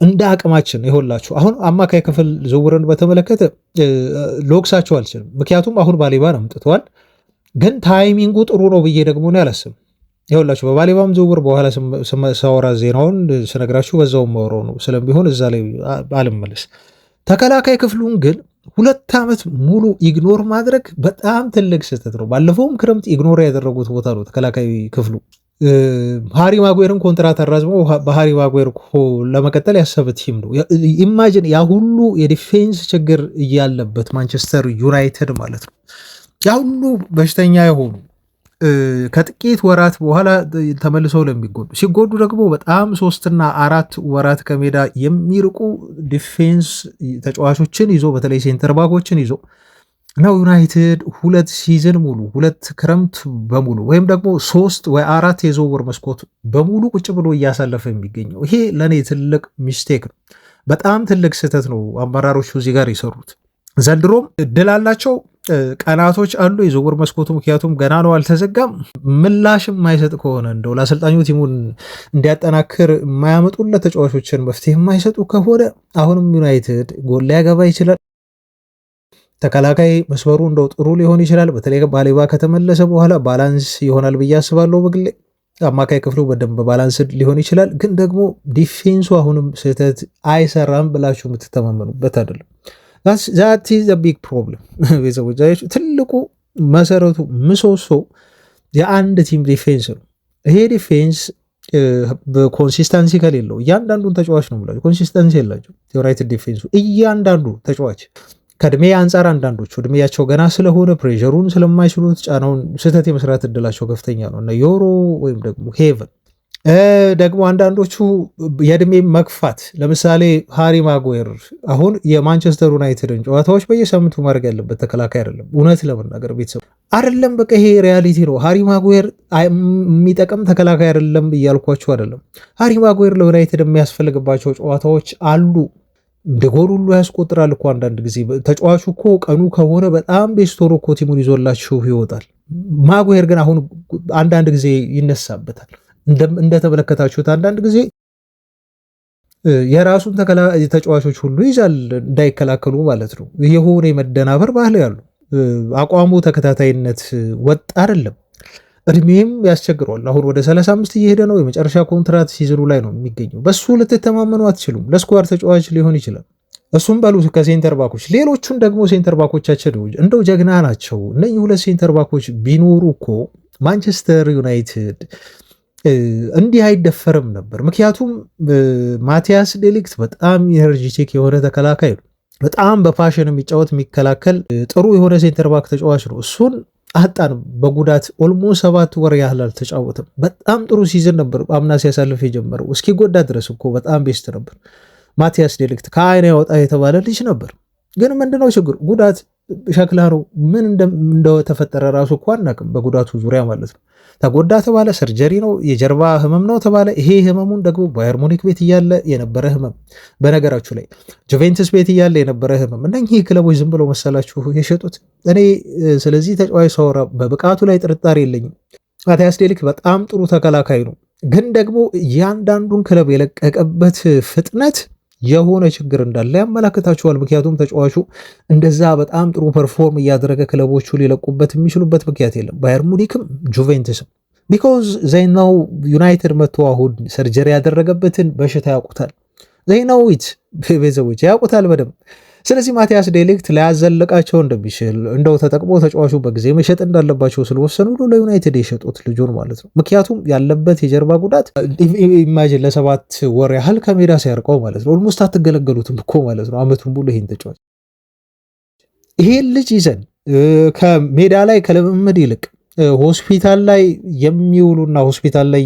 እንደ አቅማችን ይሆንላችሁ። አሁን አማካይ ክፍል ዝውውርን በተመለከተ ልወቅሳቸው አልችልም፣ ምክንያቱም አሁን ባሌባን አምጥተዋል፣ ግን ታይሚንጉ ጥሩ ነው ብዬ ደግሞ ነው ያላስብም። ይኸውላችሁ በባሌባም ዝውውር በኋላ ሳወራ ዜናውን ስነግራችሁ በዛው ማወራው ነው ስለሚሆን እዛ ላይ አልመለስ። ተከላካይ ክፍሉን ግን 2 ዓመት ሙሉ ኢግኖር ማድረግ በጣም ትልቅ ስህተት ነው። ባለፈውም ክረምት ኢግኖር ያደረጉት ቦታ ነው ተከላካይ ክፍሉ። ሃሪ ማጉዌርን ኮንትራት አራዝሞ በሃሪ ማጉዌር ለመቀጠል ያሰበ ቲም ነው። ኢማጂን ያ ሁሉ የዲፌንስ ችግር እያለበት ማንቸስተር ዩናይትድ ማለት ነው ያ ሁሉ በሽተኛ የሆኑ ከጥቂት ወራት በኋላ ተመልሰው ለሚጎዱ ሲጎዱ ደግሞ በጣም 3 እና 4 ወራት ከሜዳ የሚርቁ ዲፌንስ ተጫዋቾችን ይዞ በተለይ ሴንተር ባኮችን ይዞ ነው ዩናይትድ 2 ሲዝን ሙሉ 2 ክረምት በሙሉ ወይም ደግሞ 3 ወይ 4 የዝውውር መስኮት በሙሉ ቁጭ ብሎ እያሳለፈ የሚገኘው። ይሄ ለእኔ ትልቅ ሚስቴክ ነው። በጣም ትልቅ ስህተት ነው አመራሮቹ እዚህ ጋር የሰሩት። ዘንድሮም እድል አላቸው፣ ቀናቶች አሉ የዝውውር መስኮቱ፣ ምክንያቱም ገና ነው አልተዘጋም። ምላሽም የማይሰጥ ከሆነ እንደው ለአሰልጣኙ ቲሙን እንዲያጠናክር የማያመጡለት ተጫዋቾችን መፍትሄ የማይሰጡ ከሆነ አሁንም ዩናይትድ ጎል ሊያገባ ይችላል። ተከላካይ መስመሩ እንደው ጥሩ ሊሆን ይችላል። በተለይ ባሌባ ከተመለሰ በኋላ ባላንስ ይሆናል ብዬ አስባለሁ በግሌ። አማካይ ክፍሉ በደንብ ባላንስ ሊሆን ይችላል። ግን ደግሞ ዲፌንሱ አሁንም ስህተት አይሰራም ብላችሁ የምትተማመኑበት አይደለም። ዛት ኢዝ ዘ ቢግ ፕሮብለም ቤተሰቦች። ትልቁ መሰረቱ ምሰሶ የአንድ ቲም ዲፌንስ ነው። ይሄ ዲፌንስ በኮንሲስተንሲ ከሌለው እያንዳንዱን ተጫዋች ነው ብላችሁ ኮንሲስተንሲ የላቸው ዩናይትድ ዲፌንሱ እያንዳንዱ ተጫዋች ከእድሜ አንጻር አንዳንዶቹ እድሜያቸው ገና ስለሆነ ፕሬሸሩን ስለማይችሉት ጫናውን ስህተት የመስራት እድላቸው ከፍተኛ ነው። እነ ዮሮ ወይም ደግሞ ሄቨን ደግሞ አንዳንዶቹ የእድሜ መግፋት ለምሳሌ ሃሪ ማጉዌር አሁን የማንቸስተር ዩናይትድን ጨዋታዎች በየሳምንቱ ማድረግ ያለበት ተከላካይ አይደለም። እውነት ለመናገር ቤተሰብ አይደለም፣ በቃ ይሄ ሪያሊቲ ነው። ሃሪ ማጉዌር የሚጠቅም ተከላካይ አይደለም እያልኳቸው አይደለም። ሃሪ ማጉዌር ለዩናይትድ የሚያስፈልግባቸው ጨዋታዎች አሉ። እንደ ጎል ሁሉ ያስቆጥራል እኮ አንዳንድ ጊዜ ተጫዋቹ እኮ ቀኑ ከሆነ በጣም ቤስቶሮ እኮ ቲሙን ይዞላችሁ ይወጣል። ማጉዌር ግን አሁን አንዳንድ ጊዜ ይነሳበታል። እንደተመለከታችሁት አንዳንድ ጊዜ የራሱን ተጫዋቾች ሁሉ ይዛል እንዳይከላከሉ ማለት ነው። የሆነ የመደናበር ባህል ያሉ አቋሙ ተከታታይነት ወጥ አይደለም። እድሜም ያስቸግረዋል። አሁን ወደ 35 እየሄደ ነው። የመጨረሻ ኮንትራት ሲዝኑ ላይ ነው የሚገኘው። በሱ ልትተማመኑ አትችሉም። ለስኳር ተጫዋች ሊሆን ይችላል። እሱም በሉ ከሴንተር ባኮች ሌሎቹን ደግሞ ሴንተር ባኮቻችን እንደው ጀግና ናቸው። እነዚህ 2 ሴንተር ባኮች ቢኖሩ እኮ ማንቸስተር ዩናይትድ እንዲህ አይደፈርም ነበር። ምክንያቱም ማቲያስ ዴሊክት በጣም ኢነርጂቲክ የሆነ ተከላካይ ነው። በጣም በፓሽን የሚጫወት የሚከላከል ጥሩ የሆነ ሴንተር ባክ ተጫዋች ነው። እሱን አጣን በጉዳት ኦልሞ 7 ወር ያህል አልተጫወትም። በጣም ጥሩ ሲዝን ነበር አምና ሲያሳልፍ የጀመረው እስኪጎዳ ድረስ እኮ በጣም ቤስት ነበር። ማቲያስ ዴሊክት ከአይን ያወጣ የተባለ ልጅ ነበር። ግን ምንድነው ችግሩ? ጉዳት ሸክላ ነው። ምን እንደተፈጠረ ራሱ እኮ አናውቅም። በጉዳቱ ዙሪያ ማለት ነው። ተጎዳ ተባለ፣ ሰርጀሪ ነው፣ የጀርባ ህመም ነው ተባለ። ይሄ ህመሙን ደግሞ ባየር ሙኒክ ቤት እያለ የነበረ ህመም፣ በነገራችሁ ላይ ጁቬንቱስ ቤት እያለ የነበረ ህመም። እነኚህ ክለቦች ዝም ብለው መሰላችሁ የሸጡት? እኔ ስለዚህ ተጫዋች ሳወራ በብቃቱ ላይ ጥርጣሬ የለኝም። ማቲያስ ዴሊክት በጣም ጥሩ ተከላካይ ነው። ግን ደግሞ እያንዳንዱን ክለብ የለቀቀበት ፍጥነት የሆነ ችግር እንዳለ ያመላክታችኋል። ምክንያቱም ተጫዋቹ እንደዛ በጣም ጥሩ ፐርፎርም እያደረገ ክለቦቹ ሊለቁበት የሚችሉበት ምክንያት የለም። ባየር ሙኒክም ጁቬንትስም ቢኮዝ ዘይናው ዩናይትድ መጥቶ አሁን ሰርጀሪ ያደረገበትን በሽታ ያውቁታል። ዘይናው ዊት ቤተሰቦች ያውቁታል በደንብ። ስለዚህ ማቲያስ ዴሊክት ሊያዘልቃቸው እንደሚችል እንደው ተጠቅሞ ተጫዋቹ በጊዜ መሸጥ እንዳለባቸው ስለወሰኑ ለዩናይትድ የሸጡት ልጁን ማለት ነው። ምክንያቱም ያለበት የጀርባ ጉዳት ኢማጂን ለ7 ወር ያህል ከሜዳ ሲያርቀው ማለት ነው። ኦልሞስት አትገለገሉትም እኮ ማለት ነው አመቱን ሙሉ ይሄን ተጫዋች። ይሄን ልጅ ይዘን ከሜዳ ላይ ከልምምድ ይልቅ ሆስፒታል ላይ የሚውሉና ሆስፒታል ላይ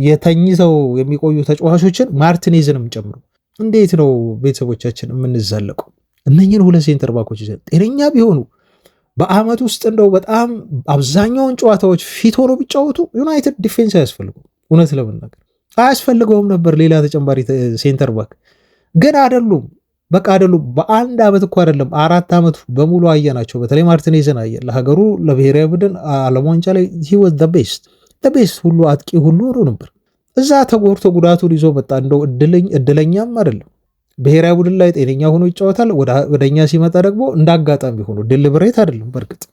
የተኝተው የሚቆዩ ተጫዋቾችን ማርቲኔዝንም ጨምሮ እንዴት ነው ቤተሰቦቻችን የምንዛለቀው? እነኝን ሁለት ሴንተር ባኮች ይዘን ጤነኛ ቢሆኑ በአመት ውስጥ እንደው በጣም አብዛኛውን ጨዋታዎች ፊት ሆኖ ቢጫወቱ ዩናይትድ ዲፌንስ አያስፈልገውም። እውነት ለመናገር አያስፈልገውም ነበር ሌላ ተጨማሪ ሴንተር ባክ። ግን አይደሉም፣ በቃ አይደሉም። በአንድ አመት እኮ አይደለም 4 ዓመት በሙሉ አየናቸው። በተለይ ማርቲኔዝን አየን። ለሀገሩ ለብሔራዊ ቡድን ዓለም ዋንጫ ላይ he was the best ሁሉ አጥቂ ሁሉ ነበር። እዛ ተጎድቶ ጉዳቱን ይዞ መጣ። እንደው እድለኛም አይደለም። ብሔራዊ ቡድን ላይ ጤነኛ ሆኖ ይጫወታል። ወደኛ ሲመጣ ደግሞ እንዳጋጣሚ ሆኖ ድልብሬት አይደለም። በእርግጥ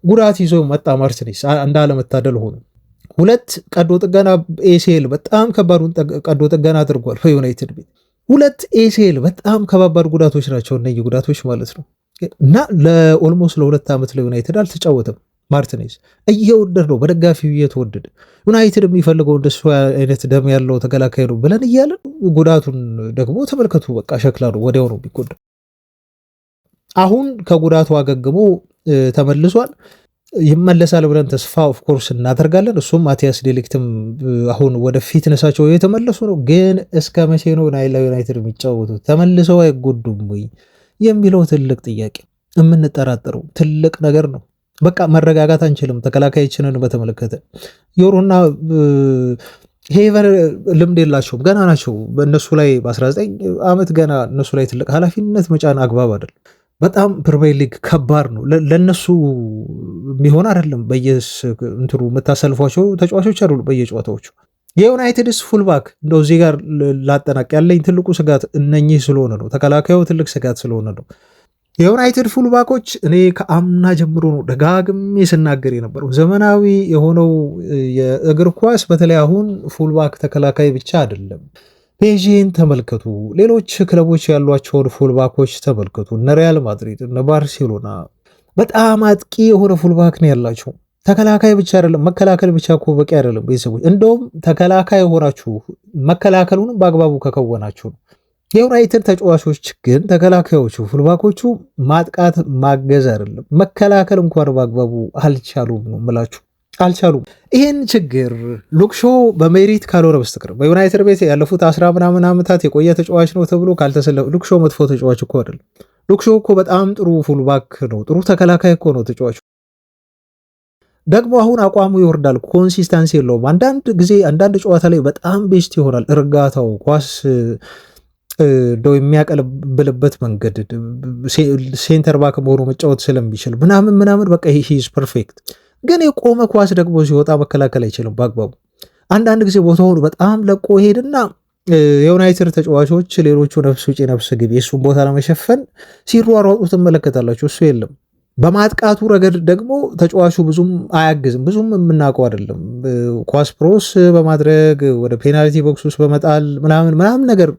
ጉዳት ይዞ መጣ ማርቲኔዝ፣ እንዳለመታደል ሆኖ 2 ቀዶ ጥገና ኤሲኤል፣ በጣም ከባዱን ቀዶ ጥገና አድርጓል በዩናይትድ ቤት። 2 ኤሲኤል በጣም ከባባድ ጉዳቶች ናቸው እነዚህ ጉዳቶች ማለት ነው። እና ለኦልሞስት ለ2 ዓመት ለዩናይትድ አልተጫወተም። ማርቲኔዝ እየወደድ ነው፣ በደጋፊው እየተወደደ ዩናይትድ የሚፈልገው እንደሱ አይነት ደም ያለው ተከላካይ ነው ብለን እያለን ጉዳቱን ደግሞ ተመልከቱ። በቃ ሸክላ ነው፣ ወዲያው ነው የሚጎዳ። አሁን ከጉዳቱ አገግሞ ተመልሷል። ይመለሳል ብለን ተስፋ ኦፍኮርስ እናደርጋለን። እሱም ማቲያስ ዴሊክትም አሁን ወደ ፊትነሳቸው የተመለሱ ነው። ግን እስከ መቼ ነው ዩናይትድ የሚጫወቱት? ተመልሰው አይጎዱም ወይ የሚለው ትልቅ ጥያቄ፣ የምንጠራጠረው ትልቅ ነገር ነው። በቃ መረጋጋት አንችልም። ተከላካይችንን በተመለከተ ዮሮና ሄቨር ልምድ የላቸውም፣ ገና ናቸው። በእነሱ ላይ በ19 ዓመት ገና እነሱ ላይ ትልቅ ኃላፊነት መጫን አግባብ አይደለም። በጣም ፕሪሚየር ሊግ ከባድ ነው ለነሱ የሚሆን አይደለም። እንትኑ የምታሰልፏቸው ተጫዋቾች አይደሉ በየጨዋታዎቹ። የዩናይትድስ ፉልባክ እንደው እዚህ ጋር ላጠናቅ ያለኝ ትልቁ ስጋት እነኚህ ስለሆነ ነው። ተከላካዩ ትልቅ ስጋት ስለሆነ ነው። የዩናይትድ ፉልባኮች እኔ ከአምና ጀምሮ ነው ደጋግሜ ስናገር የነበረው ዘመናዊ የሆነው የእግር ኳስ በተለይ አሁን ፉልባክ ተከላካይ ብቻ አይደለም። ፔዥን ተመልከቱ፣ ሌሎች ክለቦች ያሏቸውን ፉልባኮች ተመልከቱ። እነ ሪያል ማድሪድ፣ እነ ባርሴሎና በጣም አጥቂ የሆነ ፉልባክ ነው ያላቸው። ተከላካይ ብቻ አይደለም፣ መከላከል ብቻ እኮ በቂ አይደለም ቤተሰቦች። እንደውም ተከላካይ ሆናችሁ መከላከሉንም በአግባቡ ከከወናችሁ ነው። የዩናይትድ ተጫዋቾች ግን ተከላካዮቹ ፉልባኮቹ ማጥቃት ማገዝ አይደለም መከላከል እንኳን በአግባቡ አልቻሉም ነው የምላችሁ፣ አልቻሉም። ይህን ችግር ሉክሾ በሜሪት ካልሆነ በስተቀር በዩናይትድ ቤት ያለፉት 10 ምናምን ዓመታት የቆየ ተጫዋች ነው ተብሎ ካልተሰለፈ ሉክሾ መጥፎ ተጫዋች እኮ አይደለም። ሉክሾ እኮ በጣም ጥሩ ፉልባክ ነው፣ ጥሩ ተከላካይ እኮ ነው ተጫዋቹ። ደግሞ አሁን አቋሙ ይወርዳል፣ ኮንሲስተንሲ የለውም። አንዳንድ ጊዜ አንዳንድ ጨዋታ ላይ በጣም ቤስት ይሆናል፣ እርጋታው ኳስ እንደው የሚያቀለብልበት መንገድ ሴንተር ባክ መሆኑ መጫወት ስለሚችል ምናምን በቃ ሂዝ ፐርፌክት። ግን የቆመ ኳስ ደግሞ ሲወጣ መከላከል አይችልም በአግባቡ። አንዳንድ ጊዜ ቦታውን በጣም ለቆ ሄድና የዩናይትድ ተጫዋቾች ሌሎቹ ነፍስ ውጪ ነፍስ ግቢ የእሱን ቦታ ለመሸፈን ሲሯሯጡ ትመለከታላችሁ። እሱ የለም። በማጥቃቱ ረገድ ደግሞ ተጫዋቹ ብዙም አያግዝም፣ ብዙም የምናውቀው አይደለም። ኳስ ፕሮስ በማድረግ ወደ ፔናልቲ ቦክስ ውስጥ በመጣል ምናምን ነገር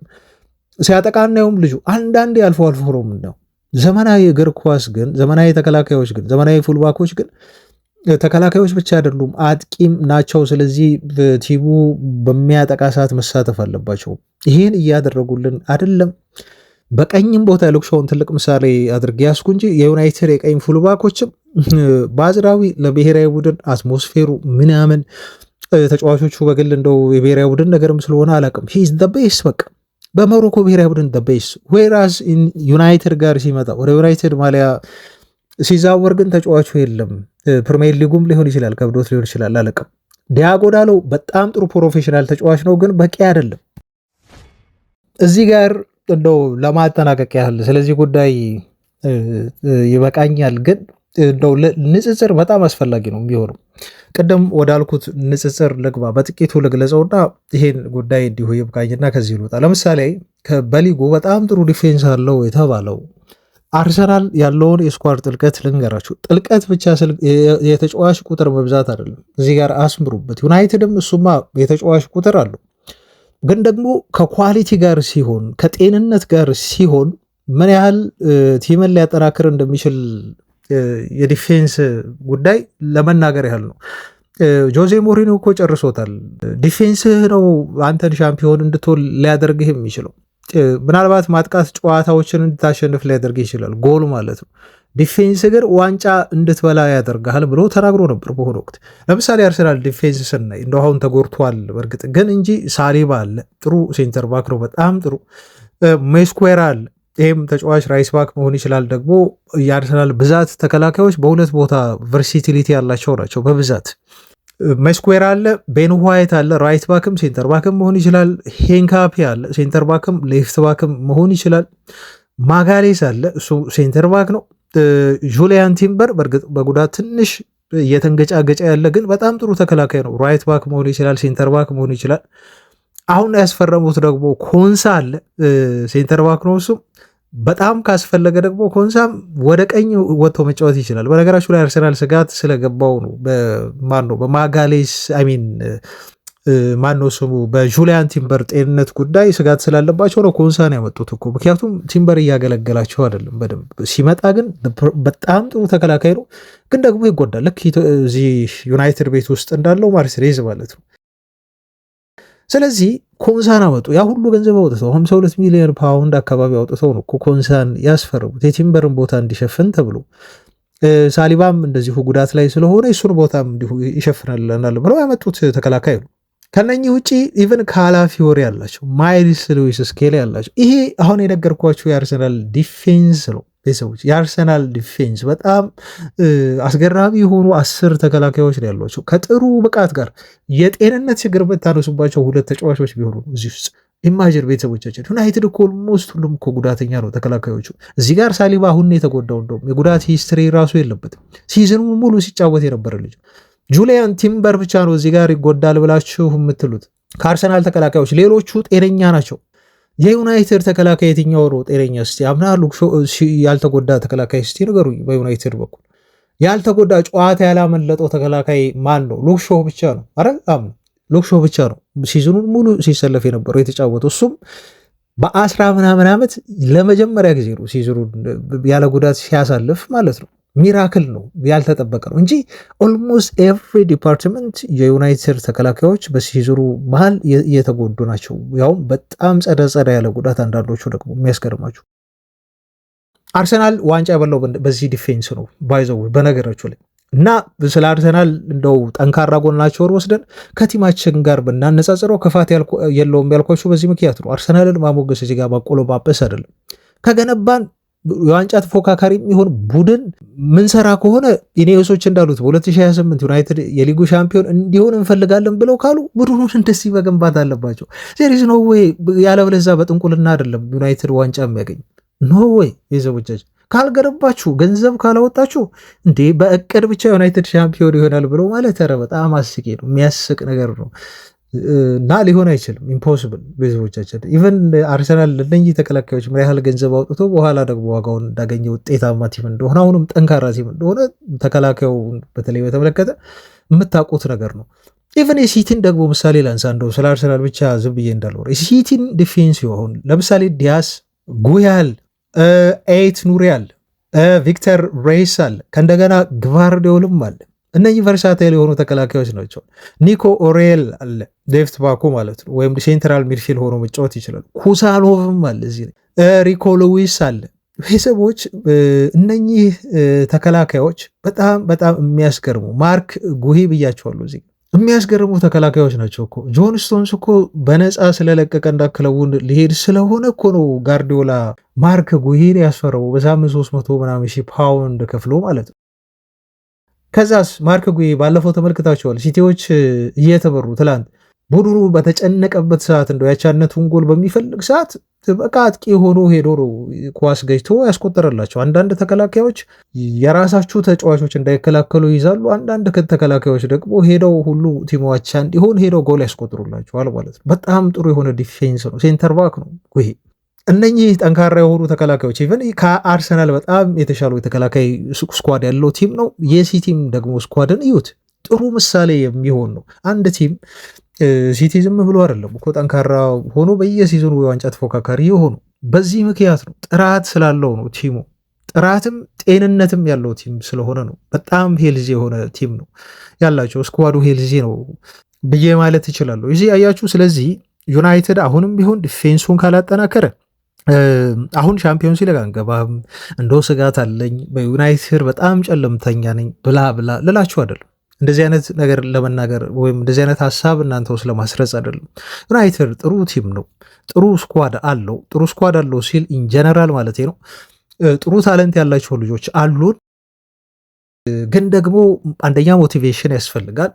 ሲያጠቃ እናየውም ልጁ አንዳንዴ አልፎ ነው የምናየው። ዘመናዊ እግር ኳስ ግን ዘመናዊ ተከላካዮች ግን ዘመናዊ ፉልባኮች ግን ተከላካዮች ብቻ አይደሉም አጥቂም ናቸው። ስለዚህ ቲሙ በሚያጠቃ ሰዓት መሳተፍ አለባቸው። ይህን እያደረጉልን አይደለም። በቀኝም ቦታ ሉክሾውን ትልቅ ምሳሌ አድርጌ ያስኩ እንጂ የዩናይትድ የቀኝ ፉልባኮችም በአዝራዊ ለብሔራዊ ቡድን አትሞስፌሩ ምናምን ተጫዋቾቹ በግል እንደው የብሔራዊ ቡድን ነገርም ስለሆነ አላውቅም ሂዝ ዘ ቤስት በቃ በሞሮኮ ብሔራዊ ቡድን ዘ ቤስት። ዌራስ ዩናይትድ ጋር ሲመጣ ወደ ዩናይትድ ማሊያ ሲዛወር ግን ተጫዋቹ የለም። ፕሪሚየር ሊጉም ሊሆን ይችላል ከብዶት ሊሆን ይችላል አላውቅም። ዲያጎ ዳሎ በጣም ጥሩ ፕሮፌሽናል ተጫዋች ነው፣ ግን በቂ አይደለም። እዚህ ጋር እንደው ለማጠናቀቅ ያህል ስለዚህ ጉዳይ ይበቃኛል፣ ግን እንደው ንጽጽር በጣም አስፈላጊ ነው የሚሆነው። ቅድም ወዳልኩት ንጽጽር ልግባ፣ በጥቂቱ ልግለጸውና ይሄን ጉዳይ እንዲሁ ይብቃኝና ከዚህ ልውጣ። ለምሳሌ በሊጉ በጣም ጥሩ ዲፌንስ አለው የተባለው አርሰናል ያለውን የስኳድ ጥልቀት ልንገራችሁ። ጥልቀት ብቻ የተጫዋች ቁጥር መብዛት አይደለም፣ እዚህ ጋር አስምሩበት። ዩናይትድም እሱማ የተጫዋች ቁጥር አለው፣ ግን ደግሞ ከኳሊቲ ጋር ሲሆን ከጤንነት ጋር ሲሆን ምን ያህል ቲምን ሊያጠናክር እንደሚችል የዲፌንስ ጉዳይ ለመናገር ያህል ነው። ጆዜ ሞሪኒዮ እኮ ጨርሶታል። ዲፌንስህ ነው አንተን ሻምፒዮን እንድትሆን ሊያደርግህ የሚችለው። ምናልባት ማጥቃት ጨዋታዎችን እንድታሸንፍ ሊያደርግ ይችላል፣ ጎል ማለት ነው። ዲፌንስ ግን ዋንጫ እንድትበላ ያደርግሃል ብሎ ተናግሮ ነበር በሆነ ወቅት። ለምሳሌ አርሰናል ዲፌንስ ስናይ እንደው አሁን ተጎድቷል በእርግጥ ግን እንጂ ሳሊባ አለ፣ ጥሩ ሴንተር ባክ ነው፣ በጣም ጥሩ። ሜስኩዌራ አለ፣ ይህም ተጫዋች ራይስ ባክ መሆን ይችላል። ደግሞ የአርሰናል ብዛት ተከላካዮች በሁለት ቦታ ቨርሲቲሊቲ ያላቸው ናቸው በብዛት። መስኩዌራ አለ፣ ቤን ዋይት አለ፣ ራይት ባክም ሴንተር ባክም መሆን ይችላል። ሄንካፒ አለ፣ ሴንተር ባክም ሌፍት ባክም መሆን ይችላል። ማጋሌስ አለ፣ እሱ ሴንተር ባክ ነው። ጁሊያን ቲምበር በእርግጥ በጉዳት ትንሽ እየተንገጫገጫ ያለ ግን በጣም ጥሩ ተከላካይ ነው። ራይት ባክ መሆን ይችላል፣ ሴንተር ባክ መሆን ይችላል። አሁን ያስፈረሙት ደግሞ ኮንሳ አለ፣ ሴንተር ባክ ነው እሱም። በጣም ካስፈለገ ደግሞ ኮንሳም ወደ ቀኝ ወጥቶ መጫወት ይችላል። በነገራችሁ ላይ አርሰናል ስጋት ስለገባው ነው በማጋሌስ አይሚን ማነው ስሙ በጁሊያን ቲምበር ጤንነት ጉዳይ ስጋት ስላለባቸው ነው ኮንሳን ያመጡት እኮ። ምክንያቱም ቲምበር እያገለገላቸው አይደለም በደንብ። ሲመጣ ግን በጣም ጥሩ ተከላካይ ነው፣ ግን ደግሞ ይጎዳል። ልክ እዚህ ዩናይትድ ቤት ውስጥ እንዳለው ማርሴሌዝ ማለት ነው። ስለዚህ ኮንሳን አመጡ። ያ ሁሉ ገንዘብ አውጥተው 52 ሚሊዮን ፓውንድ አካባቢ አውጥተው ነው ኮንሳን ያስፈረሙት የቲምበርን ቦታ እንዲሸፍን ተብሎ። ሳሊባም እንደዚሁ ጉዳት ላይ ስለሆነ እሱን ቦታም እንዲሁ ይሸፍናልናል ብለው ያመጡት ተከላካይ ነው። ከነኚህ ውጪ ኢቨን ካላፊዮሪ ያላቸው፣ ማይልስ ሉዊስ ስኬሊ ያላቸው። ይሄ አሁን የነገርኳቸው የአርሰናል ዲፌንስ ነው ቤተሰቦች። የአርሰናል ዲፌንስ በጣም አስገራሚ የሆኑ 10 ተከላካዮች ነው ያሏቸው ከጥሩ ብቃት ጋር። የጤንነት ችግር የምታነሱባቸው 2 ተጫዋቾች ቢሆኑ እዚህ ውስጥ ኢማጅር ቤተሰቦቻችን። ዩናይትድ እኮ ኦልሞስት ሁሉም እኮ ጉዳተኛ ነው ተከላካዮቹ። እዚህ ጋር ሳሊባ አሁን የተጎዳው እንደውም የጉዳት ሂስትሪ ራሱ የለበትም። ሲዝኑ ሙሉ ሲጫወት የነበረ ልጅ። ጁሊያን ቲምበር ብቻ ነው እዚህ ጋር ይጎዳል ብላችሁ የምትሉት። ከአርሰናል ተከላካዮች ሌሎቹ ጤነኛ ናቸው። የዩናይትድ ተከላካይ የትኛው ነው ጤነኛ? እስቲ አምና ያልተጎዳ ተከላካይ እስቲ ንገሩኝ። በዩናይትድ በኩል ያልተጎዳ ጨዋታ ያላመለጠው ተከላካይ ማን ነው? ሉክሾ ብቻ ነው። አረ አምና ሉክሾ ብቻ ነው ሲዝኑን ሙሉ ሲሰለፍ የነበረው የተጫወተው። እሱም በ10 ምናምን ዓመት ለመጀመሪያ ጊዜ ነው ሲዝኑን ያለ ጉዳት ሲያሳልፍ ማለት ነው። ሚራክል ነው፣ ያልተጠበቀ ነው እንጂ ኦልሞስት ኤቭሪ ዲፓርትመንት የዩናይትድ ተከላካዮች በሲዝኑ መሀል የተጎዱ ናቸው። ያውም በጣም ጸዳ ያለ ጉዳት፣ አንዳንዶቹ ደግሞ የሚያስገርማቸው። አርሰናል ዋንጫ ያበላው በዚህ ዲፌንስ ነው ባይዘው በነገራችሁ ላይ። እና ስለ አርሰናል እንደው ጠንካራ ጎናቸውን ወስደን ከቲማችን ጋር ብናነጻጽረው ክፋት የለውም ያልኳችሁ በዚህ ምክንያት ነው። አርሰናልን ማሞገስ እዚህ ጋር ማቆለጳጰስ አይደለም። ከገነባን የዋንጫ ተፎካካሪ የሚሆን ቡድን ምንሰራ ከሆነ ኢኔዮሶች እንዳሉት በ2028 ዩናይትድ የሊጉ ሻምፒዮን እንዲሆን እንፈልጋለን ብለው ካሉ ቡድኑን እንደዚህ መገንባት አለባቸው። ሴሪስ ኖ ወይ፣ ያለበለዚያ በጥንቁልና አይደለም ዩናይትድ ዋንጫ የሚያገኝ ኖ ወይ። ቤተሰቦቻችን ካልገነባችሁ፣ ገንዘብ ካላወጣችሁ እንዴ በእቅድ ብቻ ዩናይትድ ሻምፒዮን ይሆናል ብለው ማለት ኧረ በጣም አስቂ ነው፣ የሚያስቅ ነገር ነው። እና ሊሆን አይችልም፣ ኢምፖሲብል። ቤተሰቦቻችን ኢቨን አርሰናል ለነኚህ ተከላካዮች ምን ያህል ገንዘብ አውጥቶ በኋላ ደግሞ ዋጋውን እንዳገኘ ውጤታማ ቲም እንደሆነ አሁንም ጠንካራ ቲም እንደሆነ ተከላካዩ በተለይ በተመለከተ የምታውቁት ነገር ነው። ኢቨን የሲቲን ደግሞ ምሳሌ ላንሳ፣ እንደው ስለ አርሰናል ብቻ ዝም ብዬ እንዳልወራ። የሲቲን ዲፌንስ ይሆን ለምሳሌ ዲያስ፣ ጉያል፣ ኤት ኑሪያል፣ ቪክተር ሬይስ አለ፣ ከእንደገና ግቫርዲዮልም አለ። እነኚህ ቨርሳታይል የሆኑ ተከላካዮች ናቸው። ኒኮ ኦሬል አለ ሌፍት ባኩ ማለት ነው፣ ወይም ሴንትራል ሚድፊልድ ሆኖ መጫወት ይችላል። ኩሳኖቭም አለ እዚህ፣ ሪኮ ሉዊስ አለ። ቤተሰቦች እነኚህ ተከላካዮች በጣም በጣም የሚያስገርሙ ማርክ ጉሂ ብያቸዋለሁ እዚህ የሚያስገርሙ ተከላካዮች ናቸው እኮ። ጆን ስቶንስ እኮ በነፃ ስለለቀቀ እንዳክለቡን ሊሄድ ስለሆነ እኮ ነው ጋርዲዮላ ማርክ ጉሂን ያስፈረው በሳምንት 300 ምናምን ሺህ ፓውንድ ከፍሎ ማለት ነው። ከዛስ ማርክ ጉሂ ባለፈው ተመልክታቸዋል። ሲቲዎች እየተበሩ ትላንት ቡድኑ በተጨነቀበት ሰዓት እንደው ያቻነቱን ጎል በሚፈልግ ሰዓት በቃ አጥቂ ሆኖ ሄዶ ነው ኳስ ገጭቶ ያስቆጠረላቸው። አንዳንድ ተከላካዮች የራሳችሁ ተጫዋቾች እንዳይከላከሉ ይይዛሉ። አንዳንድ ተከላካዮች ደግሞ ሄደው ሁሉ ቲሞቻ እንዲሆን ሄደው ጎል ያስቆጥሩላቸዋል ማለት ነው። በጣም ጥሩ የሆነ ዲፌንስ ነው። ሴንተር ባክ ነው ይሄ። እነኚህ ጠንካራ የሆኑ ተከላካዮች ኢቨን ከአርሰናል በጣም የተሻሉ የተከላካይ ስኳድ ያለው ቲም ነው። የሲቲም ደግሞ ስኳድን እዩት፣ ጥሩ ምሳሌ የሚሆን ነው። አንድ ቲም ሲቲ ዝም ብሎ አይደለም እኮ ጠንካራ ሆኖ በየሲዝኑ የዋንጫ ተፎካካሪ የሆኑ በዚህ ምክንያት ነው። ጥራት ስላለው ነው። ቲሙ ጥራትም ጤንነትም ያለው ቲም ስለሆነ ነው። በጣም ሄልዚ የሆነ ቲም ነው ያላቸው። ስኳዱ ሄልዚ ነው ብዬ ማለት ይችላሉ። እዚህ አያችሁ። ስለዚህ ዩናይትድ አሁንም ቢሆን ዲፌንሱን ካላጠናከረ አሁን ሻምፒዮንስ ሊግ አንገባም እንደው ስጋት አለኝ በዩናይትድ በጣም ጨለምተኛ ነኝ ብላ ብላ ልላችሁ አይደለም። እንደዚህ አይነት ነገር ለመናገር ወይም እንደዚህ አይነት ሀሳብ እናንተ ውስጥ ለማስረጽ አይደለም። ዩናይትድ ጥሩ ቲም ነው። ጥሩ ስኳድ አለው። ጥሩ ስኳድ አለው ሲል ኢንጀነራል ማለት ነው። ጥሩ ታለንት ያላቸው ልጆች አሉን። ግን ደግሞ አንደኛ ሞቲቬሽን ያስፈልጋል፣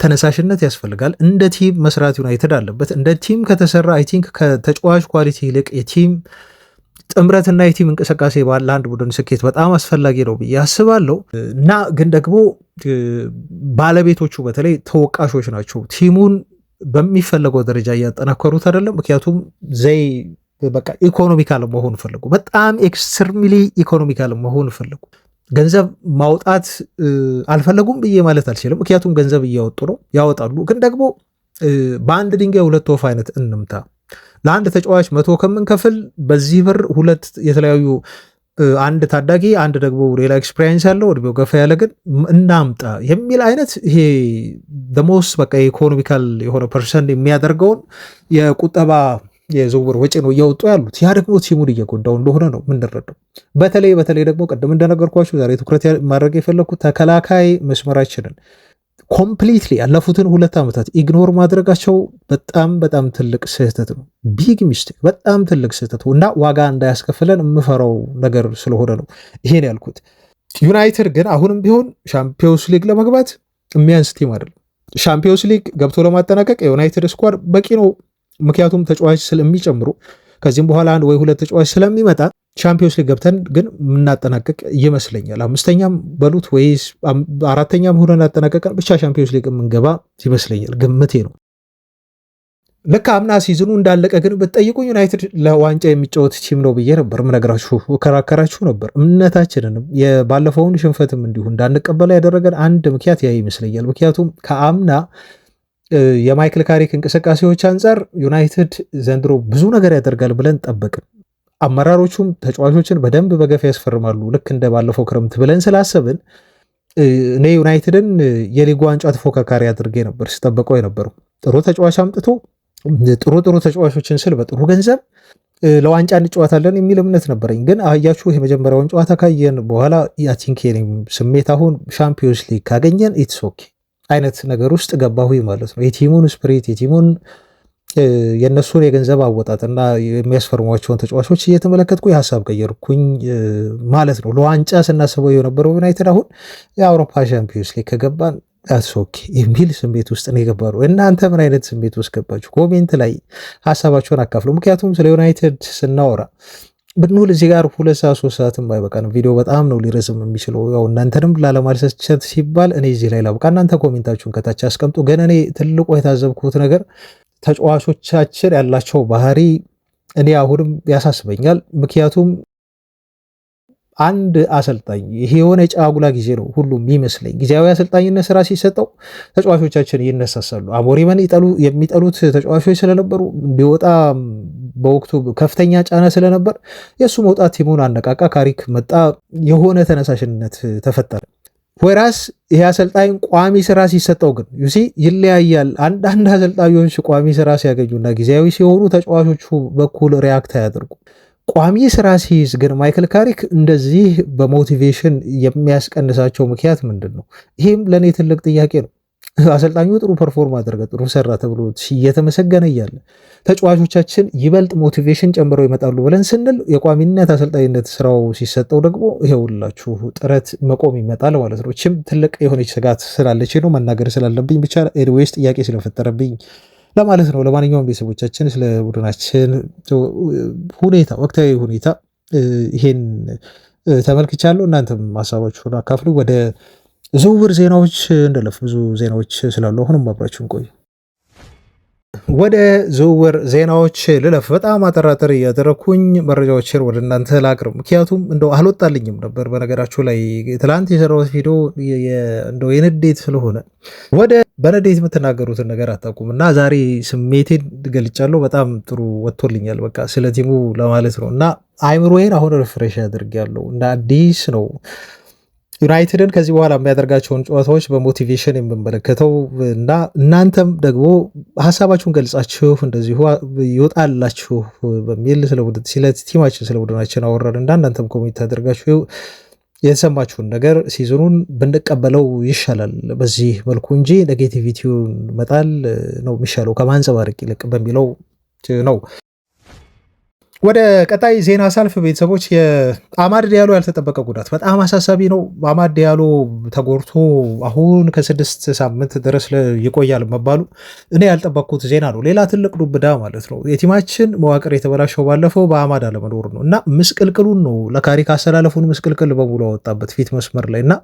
ተነሳሽነት ያስፈልጋል። እንደ ቲም መስራት ዩናይትድ አለበት። እንደ ቲም ከተሰራ አይ ቲንክ ከተጫዋች ኳሊቲ ይልቅ የቲም ጥምረትና የቲም እንቅስቃሴ ባለ አንድ ቡድን ስኬት በጣም አስፈላጊ ነው ብዬ አስባለሁ። እና ግን ደግሞ ባለቤቶቹ በተለይ ተወቃሾች ናቸው። ቲሙን በሚፈለገው ደረጃ እያጠናከሩት አይደለም። ምክንያቱም ዘይ በቃ ኢኮኖሚካል መሆን ፈለጉ። በጣም ኤክስትሪምሊ ኢኮኖሚካል መሆን ፈለጉ። ገንዘብ ማውጣት አልፈለጉም ብዬ ማለት አልችልም። ምክንያቱም ገንዘብ እያወጡ ነው፣ ያወጣሉ። ግን ደግሞ በአንድ ድንጋይ ሁለት ወፍ አይነት እንምታ። ለአንድ ተጫዋች 100 ከምንከፍል በዚህ ብር ሁለት የተለያዩ አንድ ታዳጊ አንድ ደግሞ ሌላ ኤክስፔሪንስ ያለው እድሜው ገፋ ያለ ግን እናምጣ የሚል አይነት ይሄ ደሞስ በቃ ኢኮኖሚካል የሆነ ፐርሰንት የሚያደርገውን የቁጠባ የዝውውር ወጪ ነው እያወጡ ያሉት። ያ ደግሞ ቲሙን እየጎዳው እንደሆነ ነው የምንረዳው። በተለይ ደግሞ ቅድም እንደነገርኳችሁ ዛሬ ትኩረት ማድረግ የፈለግኩት ተከላካይ መስመራችንን ኮምፕሊትሊ ያለፉትን 2 ዓመታት ኢግኖር ማድረጋቸው በጣም በጣም ትልቅ ስህተት ነው። ቢግ ሚስቴክ፣ በጣም ትልቅ ስህተት እና ዋጋ እንዳያስከፍለን የምፈራው ነገር ስለሆነ ነው ይሄን ያልኩት። ዩናይትድ ግን አሁንም ቢሆን ሻምፒዮንስ ሊግ ለመግባት የሚያንስ ቲም አይደለም። ሻምፒዮንስ ሊግ ገብቶ ለማጠናቀቅ የዩናይትድ ስኳድ በቂ ነው። ምክንያቱም ተጫዋች ስለሚጨምሩ ከዚህም በኋላ 1 ወይ 2 ተጫዋች ስለሚመጣ ቻምፒዮንስ ሊግ ገብተን ግን የምናጠናቀቅ ይመስለኛል። 5ኛም በሉት ወይስ 4ኛም ሆነን አጠናቀቀን ብቻ ቻምፒዮንስ ሊግ የምንገባ ይመስለኛል፣ ግምቴ ነው። ልክ አምና ሲዝኑ እንዳለቀ ግን ብትጠይቁኝ ዩናይትድ ለዋንጫ የሚጫወት ቲም ነው ብዬ ነበር ምነግራችሁ፣ ከራከራችሁ ነበር። እምነታችንንም የባለፈውን ሽንፈትም እንዲሁ እንዳንቀበላ ያደረገን አንድ ምክንያት ያ ይመስለኛል። ምክንያቱም ከአምና የማይክል ካሪክ እንቅስቃሴዎች አንጻር ዩናይትድ ዘንድሮ ብዙ ነገር ያደርጋል ብለን ጠበቅን። አመራሮቹም ተጫዋቾችን በደንብ በገፍ ያስፈርማሉ ልክ እንደ ባለፈው ክረምት ብለን ስላሰብን እኔ ዩናይትድን የሊጉ ዋንጫ ተፎካካሪ አድርጌ ነበር ስጠበቀው የነበረው። ጥሩ ተጫዋች አምጥቶ ጥሩ ተጫዋቾችን ስል በጥሩ ገንዘብ ለዋንጫ እንጫወታለን የሚል እምነት ነበረኝ። ግን አያችሁ የመጀመሪያውን ጨዋታ ካየን በኋላ ያቲንኬኒም ስሜት አሁን ሻምፒዮንስ ሊግ ካገኘን ኢትስ ኦኬ አይነት ነገር ውስጥ ገባሁ ማለት ነው። የቲሙን ስፕሪት የቲሙን የእነሱን የገንዘብ አወጣጥና የሚያስፈርሟቸውን ተጫዋቾች እየተመለከትኩ የሀሳብ ቀየርኩኝ ማለት ነው። ለዋንጫ ስናስበው የነበረው ዩናይትድ አሁን የአውሮፓ ሻምፒዮንስ ሊግ ከገባን ኦኬ የሚል ስሜት ውስጥ ነው የገባሩ። እናንተ ምን አይነት ስሜት ውስጥ ገባችሁ? ኮሜንት ላይ ሀሳባቸውን አካፍሉ። ምክንያቱም ስለ ዩናይትድ ስናወራ ብንውል እዚህ ጋር 2 ሰዓት 3 ሰዓትም አይበቃን። ቪዲዮ በጣም ነው ሊረዝም የሚችለው። ያው እናንተንም ላለማልሰቸት ሲባል እኔ እዚህ ላይ ላብቃ። እናንተ ኮሜንታችሁን ከታች አስቀምጡ። ግን እኔ ትልቁ የታዘብኩት ነገር ተጫዋቾቻችን ያላቸው ባህሪ እኔ አሁንም ያሳስበኛል። ምክንያቱም አንድ አሰልጣኝ ይሄ የሆነ ጫጉላ ጊዜ ነው ሁሉም ይመስለኝ ጊዜያዊ አሰልጣኝነት ስራ ሲሰጠው ተጫዋቾቻችን ይነሳሳሉ። አሞሪምን የሚጠሉት ተጫዋቾች ስለነበሩ እንዲወጣ በወቅቱ ከፍተኛ ጫና ስለነበር የእሱ መውጣት ቲሙን አነቃቃ። ካሪክ መጣ፣ የሆነ ተነሳሽነት ተፈጠረ። ወራስ ይሄ አሰልጣኝ ቋሚ ስራ ሲሰጠው ግን ዩሲ ይለያያል። አንዳንድ አሰልጣኞች ቋሚ ስራ ሲያገኙና ጊዜያዊ ሲሆኑ ተጫዋቾቹ በኩል ሪያክት አያደርጉ። ቋሚ ስራ ሲይዝ ግን ማይክል ካሪክ እንደዚህ በሞቲቬሽን የሚያስቀንሳቸው ምክንያት ምንድን ነው? ይህም ለእኔ ትልቅ ጥያቄ ነው። አሰልጣኙ ጥሩ ፐርፎርም አደረገ፣ ጥሩ ሰራ ተብሎ እየተመሰገነ እያለ ተጫዋቾቻችን ይበልጥ ሞቲቬሽን ጨምረው ይመጣሉ ብለን ስንል የቋሚነት አሰልጣኝነት ስራው ሲሰጠው ደግሞ ይኸውላችሁ ጥረት መቆም ይመጣል ማለት ነው። ችም ትልቅ የሆነች ስጋት ስላለች ነው መናገር ስላለብኝ ብቻ ኤድዌይስ ጥያቄ ስለፈጠረብኝ ለማለት ነው። ለማንኛውም ቤተሰቦቻችን ስለ ቡድናችን ሁኔታ ወቅታዊ ሁኔታ ይሄን ተመልክቻለሁ። እናንተም ሀሳባችሁን አካፍሉ። ወደ ዝውውር ዜናዎች እንደለፍ ብዙ ዜናዎች ስላሉ አሁንም አብራችሁን ቆዩ። ወደ ዝውውር ዜናዎች ልለፍ። በጣም አጠራጠር እያደረግኩኝ መረጃዎችን ወደ እናንተ ላቅርብ፣ ምክንያቱም እንደው አልወጣልኝም ነበር። በነገራችሁ ላይ ትላንት የሰራሁት ቪዲዮ እንደው የንዴት ስለሆነ ወደ በንዴት የምትናገሩትን ነገር አታውቁም እና ዛሬ ስሜቴን ገልጫለሁ። በጣም ጥሩ ወጥቶልኛል። በቃ ስለ ቲሙ ለማለት ነው እና አይምሮዬን አሁን ሪፍሬሽ አድርጌያለሁ። እንደ አዲስ ነው ዩናይትድን ከዚህ በኋላ የሚያደርጋቸውን ጨዋታዎች በሞቲቬሽን የምንመለከተው እና እናንተም ደግሞ ሀሳባችሁን ገልጻችሁ እንደዚሁ ይወጣላችሁ በሚል ስለ ቲማችን ስለ ቡድናችን አወራን እና እናንተም ኮሜንት አድርጋችሁ የተሰማችሁን ነገር ሲዝኑን ብንቀበለው ይሻላል በዚህ መልኩ እንጂ ኔጌቲቪቲውን መጣል ነው የሚሻለው ከማንጸባረቅ ይልቅ በሚለው ነው። ወደ ቀጣይ ዜና ሳልፍ ቤተሰቦች የአማድ ዲያሎ ያልተጠበቀ ጉዳት በጣም አሳሳቢ ነው። አማድ ዲያሎ ተጎድቶ አሁን ከ6 ሳምንት ድረስ ይቆያል መባሉ እኔ ያልጠበቅኩት ዜና ነው። ሌላ ትልቅ ዱብዳ ማለት ነው። የቲማችን መዋቅር የተበላሸው ባለፈው በአማድ አለመኖር ነው እና ምስቅልቅሉን ነው ለካሪክ አሰላለፉን ምስቅልቅል በሙሉ አወጣበት ፊት መስመር ላይ እና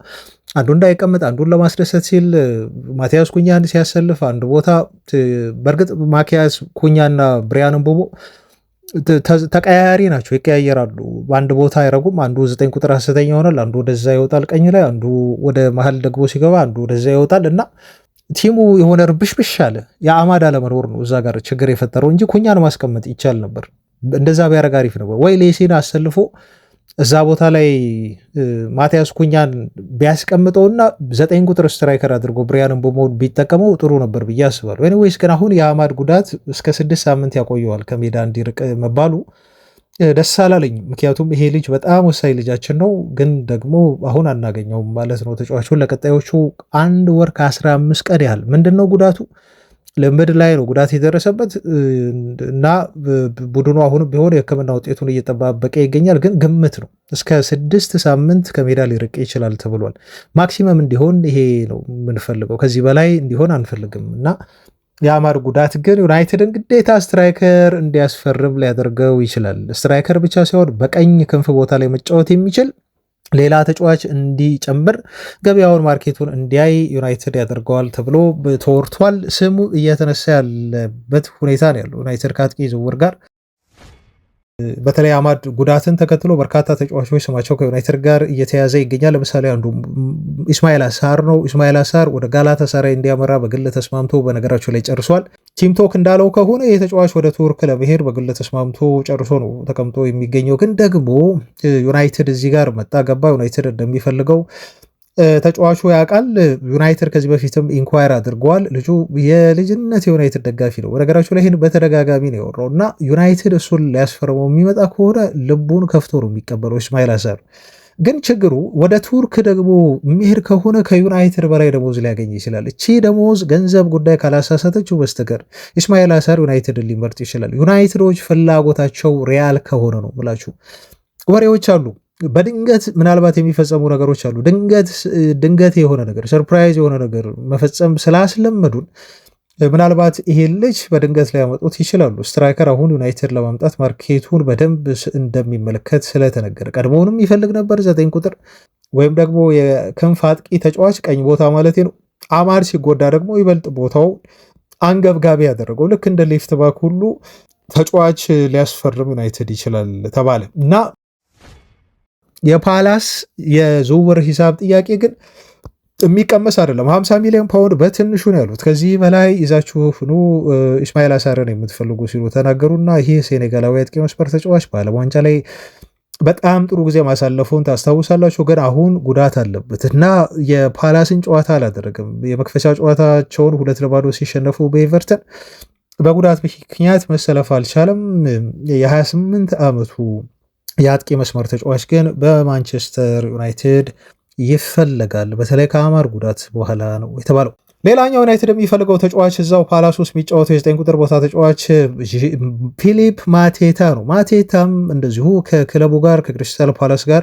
አንዱ እንዳይቀመጥ አንዱን ለማስደሰት ሲል ማቲያስ ኩኛን ሲያሰልፍ አንድ ቦታ በእርግጥ ማቲያስ ኩኛና ብሪያን ምቦሞ ተቀያያሪ ናቸው፣ ይቀያየራሉ። በአንድ ቦታ አይረጉም። አንዱ 9 ቁጥር ሐሰተኛ ይሆናል፣ አንዱ ወደዛ ይወጣል ቀኝ ላይ፣ አንዱ ወደ መሀል ደግሞ ሲገባ አንዱ ወደዛ ይወጣል እና ቲሙ የሆነ ርብሽብሽ አለ። የአማድ አለመኖር ነው እዛ ጋር ችግር የፈጠረው እንጂ ኩኛን ማስቀመጥ ይቻል ነበር። እንደዛ ቢያደርግ አሪፍ ነበር። ወይ ሌሲን አሰልፎ እዛ ቦታ ላይ ማቲያስ ኩኛን ቢያስቀምጠውና 9 ቁጥር ስትራይከር አድርጎ ብሪያን ምቦሞ ቢጠቀመው ጥሩ ነበር ብዬ አስባለሁ። ኤኒዌይስ ግን አሁን የአማድ ጉዳት እስከ 6 ሳምንት ያቆየዋል ከሜዳ እንዲርቅ መባሉ ደስ አላለኝም። ምክንያቱም ይሄ ልጅ በጣም ወሳኝ ልጃችን ነው፣ ግን ደግሞ አሁን አናገኘውም ማለት ነው ተጫዋቹን ለቀጣዮቹ 1 ወር ከ15 ቀን ያህል። ምንድን ነው ጉዳቱ? ልምድ ላይ ነው ጉዳት የደረሰበት እና ቡድኑ አሁንም ቢሆን የሕክምና ውጤቱን እየጠባበቀ ይገኛል። ግን ግምት ነው እስከ 6 ሳምንት ከሜዳ ሊርቅ ይችላል ተብሏል። ማክሲመም እንዲሆን ይሄ ነው የምንፈልገው፣ ከዚህ በላይ እንዲሆን አንፈልግም እና የአማድ ጉዳት ግን ዩናይትድን ግዴታ ስትራይከር እንዲያስፈርም ሊያደርገው ይችላል። ስትራይከር ብቻ ሳይሆን በቀኝ ክንፍ ቦታ ላይ መጫወት የሚችል ሌላ ተጫዋች እንዲጨምር ገበያውን ማርኬቱን እንዲያይ ዩናይትድ ያደርገዋል ተብሎ ተወርቷል። ስሙ እየተነሳ ያለበት ሁኔታ ነው ያለው ዩናይትድ ከአጥቂ ዝውውር ጋር። በተለይ አማድ ጉዳትን ተከትሎ በርካታ ተጫዋቾች ስማቸው ከዩናይትድ ጋር እየተያዘ ይገኛል። ለምሳሌ አንዱ ኢስማኤል አሳር ነው። ኢስማኤል አሳር ወደ ጋላታሳራይ እንዲያመራ በግል ተስማምቶ በነገራቸው ላይ ጨርሷል። ቲምቶክ እንዳለው ከሆነ የተጫዋች ወደ ቱርክ ለመሄድ በግል ተስማምቶ ጨርሶ ነው ተቀምጦ የሚገኘው። ግን ደግሞ ዩናይትድ እዚህ ጋር መጣ ገባ ዩናይትድ እንደሚፈልገው ተጫዋቹ ያውቃል። ዩናይትድ ከዚህ በፊትም ኢንኳየር አድርገዋል። ልጁ የልጅነት የዩናይትድ ደጋፊ ነው። በነገራችሁ ላይ ይህን በተደጋጋሚ ነው ያወራው እና ዩናይትድ እሱን ሊያስፈርመው የሚመጣ ከሆነ ልቡን ከፍቶ ነው የሚቀበለው ኢስማኤል አሳር። ግን ችግሩ ወደ ቱርክ ደግሞ የሚሄድ ከሆነ ከዩናይትድ በላይ ደሞዝ ሊያገኝ ይችላል። እቺ ደሞዝ ገንዘብ ጉዳይ ካላሳሳተችው በስተቀር ኢስማኤል አሳር ዩናይትድን ሊመርጥ ይችላል። ዩናይትዶች ፍላጎታቸው ሪያል ከሆነ ነው ብላችሁ ወሬዎች አሉ። በድንገት ምናልባት የሚፈጸሙ ነገሮች አሉ። ድንገት የሆነ ነገር ሰርፕራይዝ የሆነ ነገር መፈጸም ስላስለመዱን ምናልባት ይሄን ልጅ በድንገት ሊያመጡት ይችላሉ። ስትራይከር አሁን ዩናይትድ ለማምጣት ማርኬቱን በደንብ እንደሚመለከት ስለተነገረ ቀድሞውንም ይፈልግ ነበር 9 ቁጥር ወይም ደግሞ የክንፍ አጥቂ ተጫዋች ቀኝ ቦታ ማለት ነው። አማድ ሲጎዳ ደግሞ ይበልጥ ቦታው አንገብጋቢ ያደረገው ልክ እንደ ሌፍት ባክ ሁሉ ተጫዋች ሊያስፈርም ዩናይትድ ይችላል ተባለ እና የፓላስ የዝውውር ሂሳብ ጥያቄ ግን የሚቀመስ አይደለም። 50 ሚሊዮን ፓውንድ በትንሹ ነው ያሉት። ከዚህ በላይ ይዛችሁ ኑ ኢስማኤል አሳርን የምትፈልጉ ሲሉ ተናገሩና ይህ ሴኔጋላዊ አጥቂ መስመር ተጫዋች በዓለም ዋንጫ ላይ በጣም ጥሩ ጊዜ ማሳለፉን ታስታውሳላችሁ። ግን አሁን ጉዳት አለበት እና የፓላስን ጨዋታ አላደረግም። የመክፈቻ ጨዋታቸውን 2-0 ሲሸነፉ በኤቨርተን በጉዳት ምክንያት መሰለፍ አልቻለም። የ28 ዓመቱ የአጥቂ መስመር ተጫዋች ግን በማንቸስተር ዩናይትድ ይፈለጋል። በተለይ ከአማር ጉዳት በኋላ ነው የተባለው። ሌላኛው ዩናይትድ የሚፈልገው ተጫዋች እዛው ፓላስ ውስጥ የሚጫወተው የ9 ቁጥር ቦታ ተጫዋች ፊሊፕ ማቴታ ነው። ማቴታም እንደዚሁ ከክለቡ ጋር ከክሪስታል ፓላስ ጋር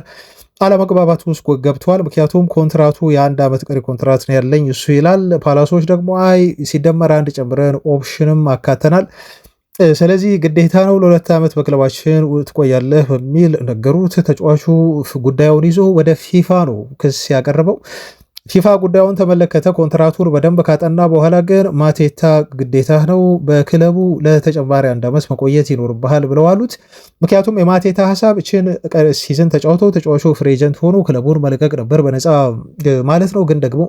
አለመግባባት ውስጥ ገብተዋል። ምክንያቱም ኮንትራቱ የ1 ዓመት ቀሪ ኮንትራት ነው ያለኝ እሱ ይላል። ፓላሶች ደግሞ አይ ሲደመር 1 ጨምረን ኦፕሽንም አካተናል፣ ስለዚህ ግዴታ ነው ለ2 ዓመት በክለባችን ትቆያለህ በሚል ነገሩት። ተጫዋቹ ጉዳዩን ይዞ ወደ ፊፋ ነው ክስ ያቀረበው። ፊፋ ጉዳዩን ተመለከተ። ኮንትራቱን በደንብ ካጠና በኋላ ግን ማቴታ ግዴታ ነው በክለቡ ለተጨማሪ 1 ዓመት መቆየት ይኖርብሃል ብለው አሉት። ምክንያቱም የማቴታ ሀሳብ እችን ሲዝን ተጫውተው ተጫዋቹ ፍሪ ኤጀንት ሆኖ ክለቡን መልቀቅ ነበር በነፃ ማለት ነው። ግን ደግሞ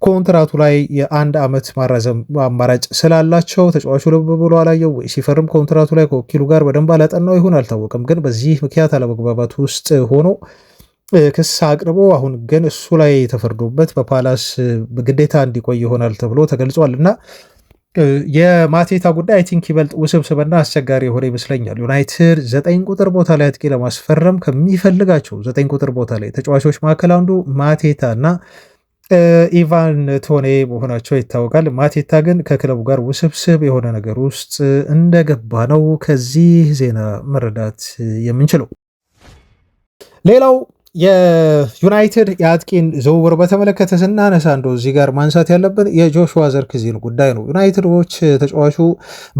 ኮንትራቱ ላይ የ1 ዓመት ማራዘም አማራጭ ስላላቸው ተጫዋቹ ልብ ብሎ አላየው ወይ ሲፈርም ኮንትራቱ ላይ ከወኪሉ ጋር በደንብ አላጠናው ይሆን አልታወቅም። ግን በዚህ ምክንያት አለመግባባት ውስጥ ሆኖ ክስ አቅርቦ አሁን ግን እሱ ላይ ተፈርዶበት በፓላስ ግዴታ እንዲቆይ ይሆናል ተብሎ ተገልጿል። እና የማቴታ ጉዳይ አይ ቲንክ ይበልጥ ውስብስብና አስቸጋሪ የሆነ ይመስለኛል። ዩናይትድ 9 ቁጥር ቦታ ላይ አጥቂ ለማስፈረም ከሚፈልጋቸው 9 ቁጥር ቦታ ላይ ተጫዋቾች መካከል አንዱ ማቴታ እና ኢቫን ቶኔ መሆናቸው ይታወቃል። ማቴታ ግን ከክለቡ ጋር ውስብስብ የሆነ ነገር ውስጥ እንደገባ ነው ከዚህ ዜና መረዳት የምንችለው። ሌላው የዩናይትድ የአጥቂን ዝውውር በተመለከተ ስናነሳ እንደው እዚህ ጋር ማንሳት ያለብን የጆሹዋ ዘርክዚን ጉዳይ ነው። ዩናይትዶች ተጫዋቹ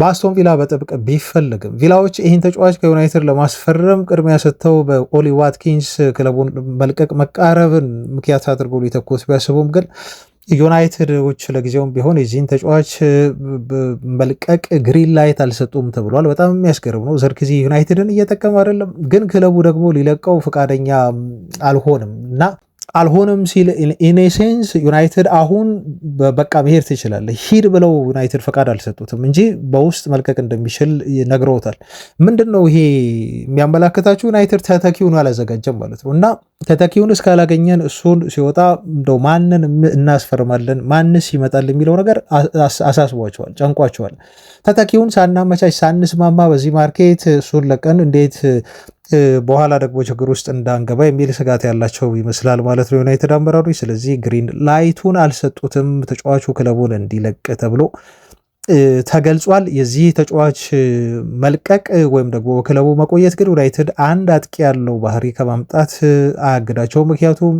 በአስቶን ቪላ በጥብቅ ቢፈልግም ቪላዎች ይህን ተጫዋች ከዩናይትድ ለማስፈረም ቅድሚያ ሰጥተው በኦሊ ዋትኪንስ ክለቡን መልቀቅ መቃረብን ምክንያት አድርገው ሊተኩት ቢያስቡም ግን ዩናይትዶች ለጊዜውም ቢሆን የዚህን ተጫዋች መልቀቅ ግሪን ላይት አልሰጡም ተብሏል። በጣም የሚያስገርም ነው። ዘርክዚ ዩናይትድን እየጠቀመ አይደለም፣ ግን ክለቡ ደግሞ ሊለቀው ፈቃደኛ አልሆንም እና አልሆንም ሲል ኢኔሴንስ ዩናይትድ አሁን በቃ መሄድ ትችላለህ ሂድ ብለው ዩናይትድ ፈቃድ አልሰጡትም እንጂ በውስጥ መልቀቅ እንደሚችል ነግረውታል። ምንድን ነው ይሄ የሚያመላክታችሁ? ዩናይትድ ተተኪውን አላዘጋጀም ማለት ነው እና ተተኪውን እስካላገኘን እሱን ሲወጣ እንደው ማንን እናስፈርማለን ማንስ ይመጣል የሚለው ነገር አሳስቧቸዋል፣ ጨንቋቸዋል። ተተኪውን ሳናመቻች ሳንስማማ በዚህ ማርኬት እሱን ለቀን እንዴት በኋላ ደግሞ ችግር ውስጥ እንዳንገባ የሚል ስጋት ያላቸው ይመስላል ማለት ነው ዩናይትድ አመራሮች። ስለዚህ ግሪን ላይቱን አልሰጡትም ተጫዋቹ ክለቡን እንዲለቅ ተብሎ ተገልጿል። የዚህ ተጫዋች መልቀቅ ወይም ደግሞ ክለቡ መቆየት ግን ዩናይትድ አንድ አጥቂ ያለው ባህሪ ከማምጣት አያግዳቸው። ምክንያቱም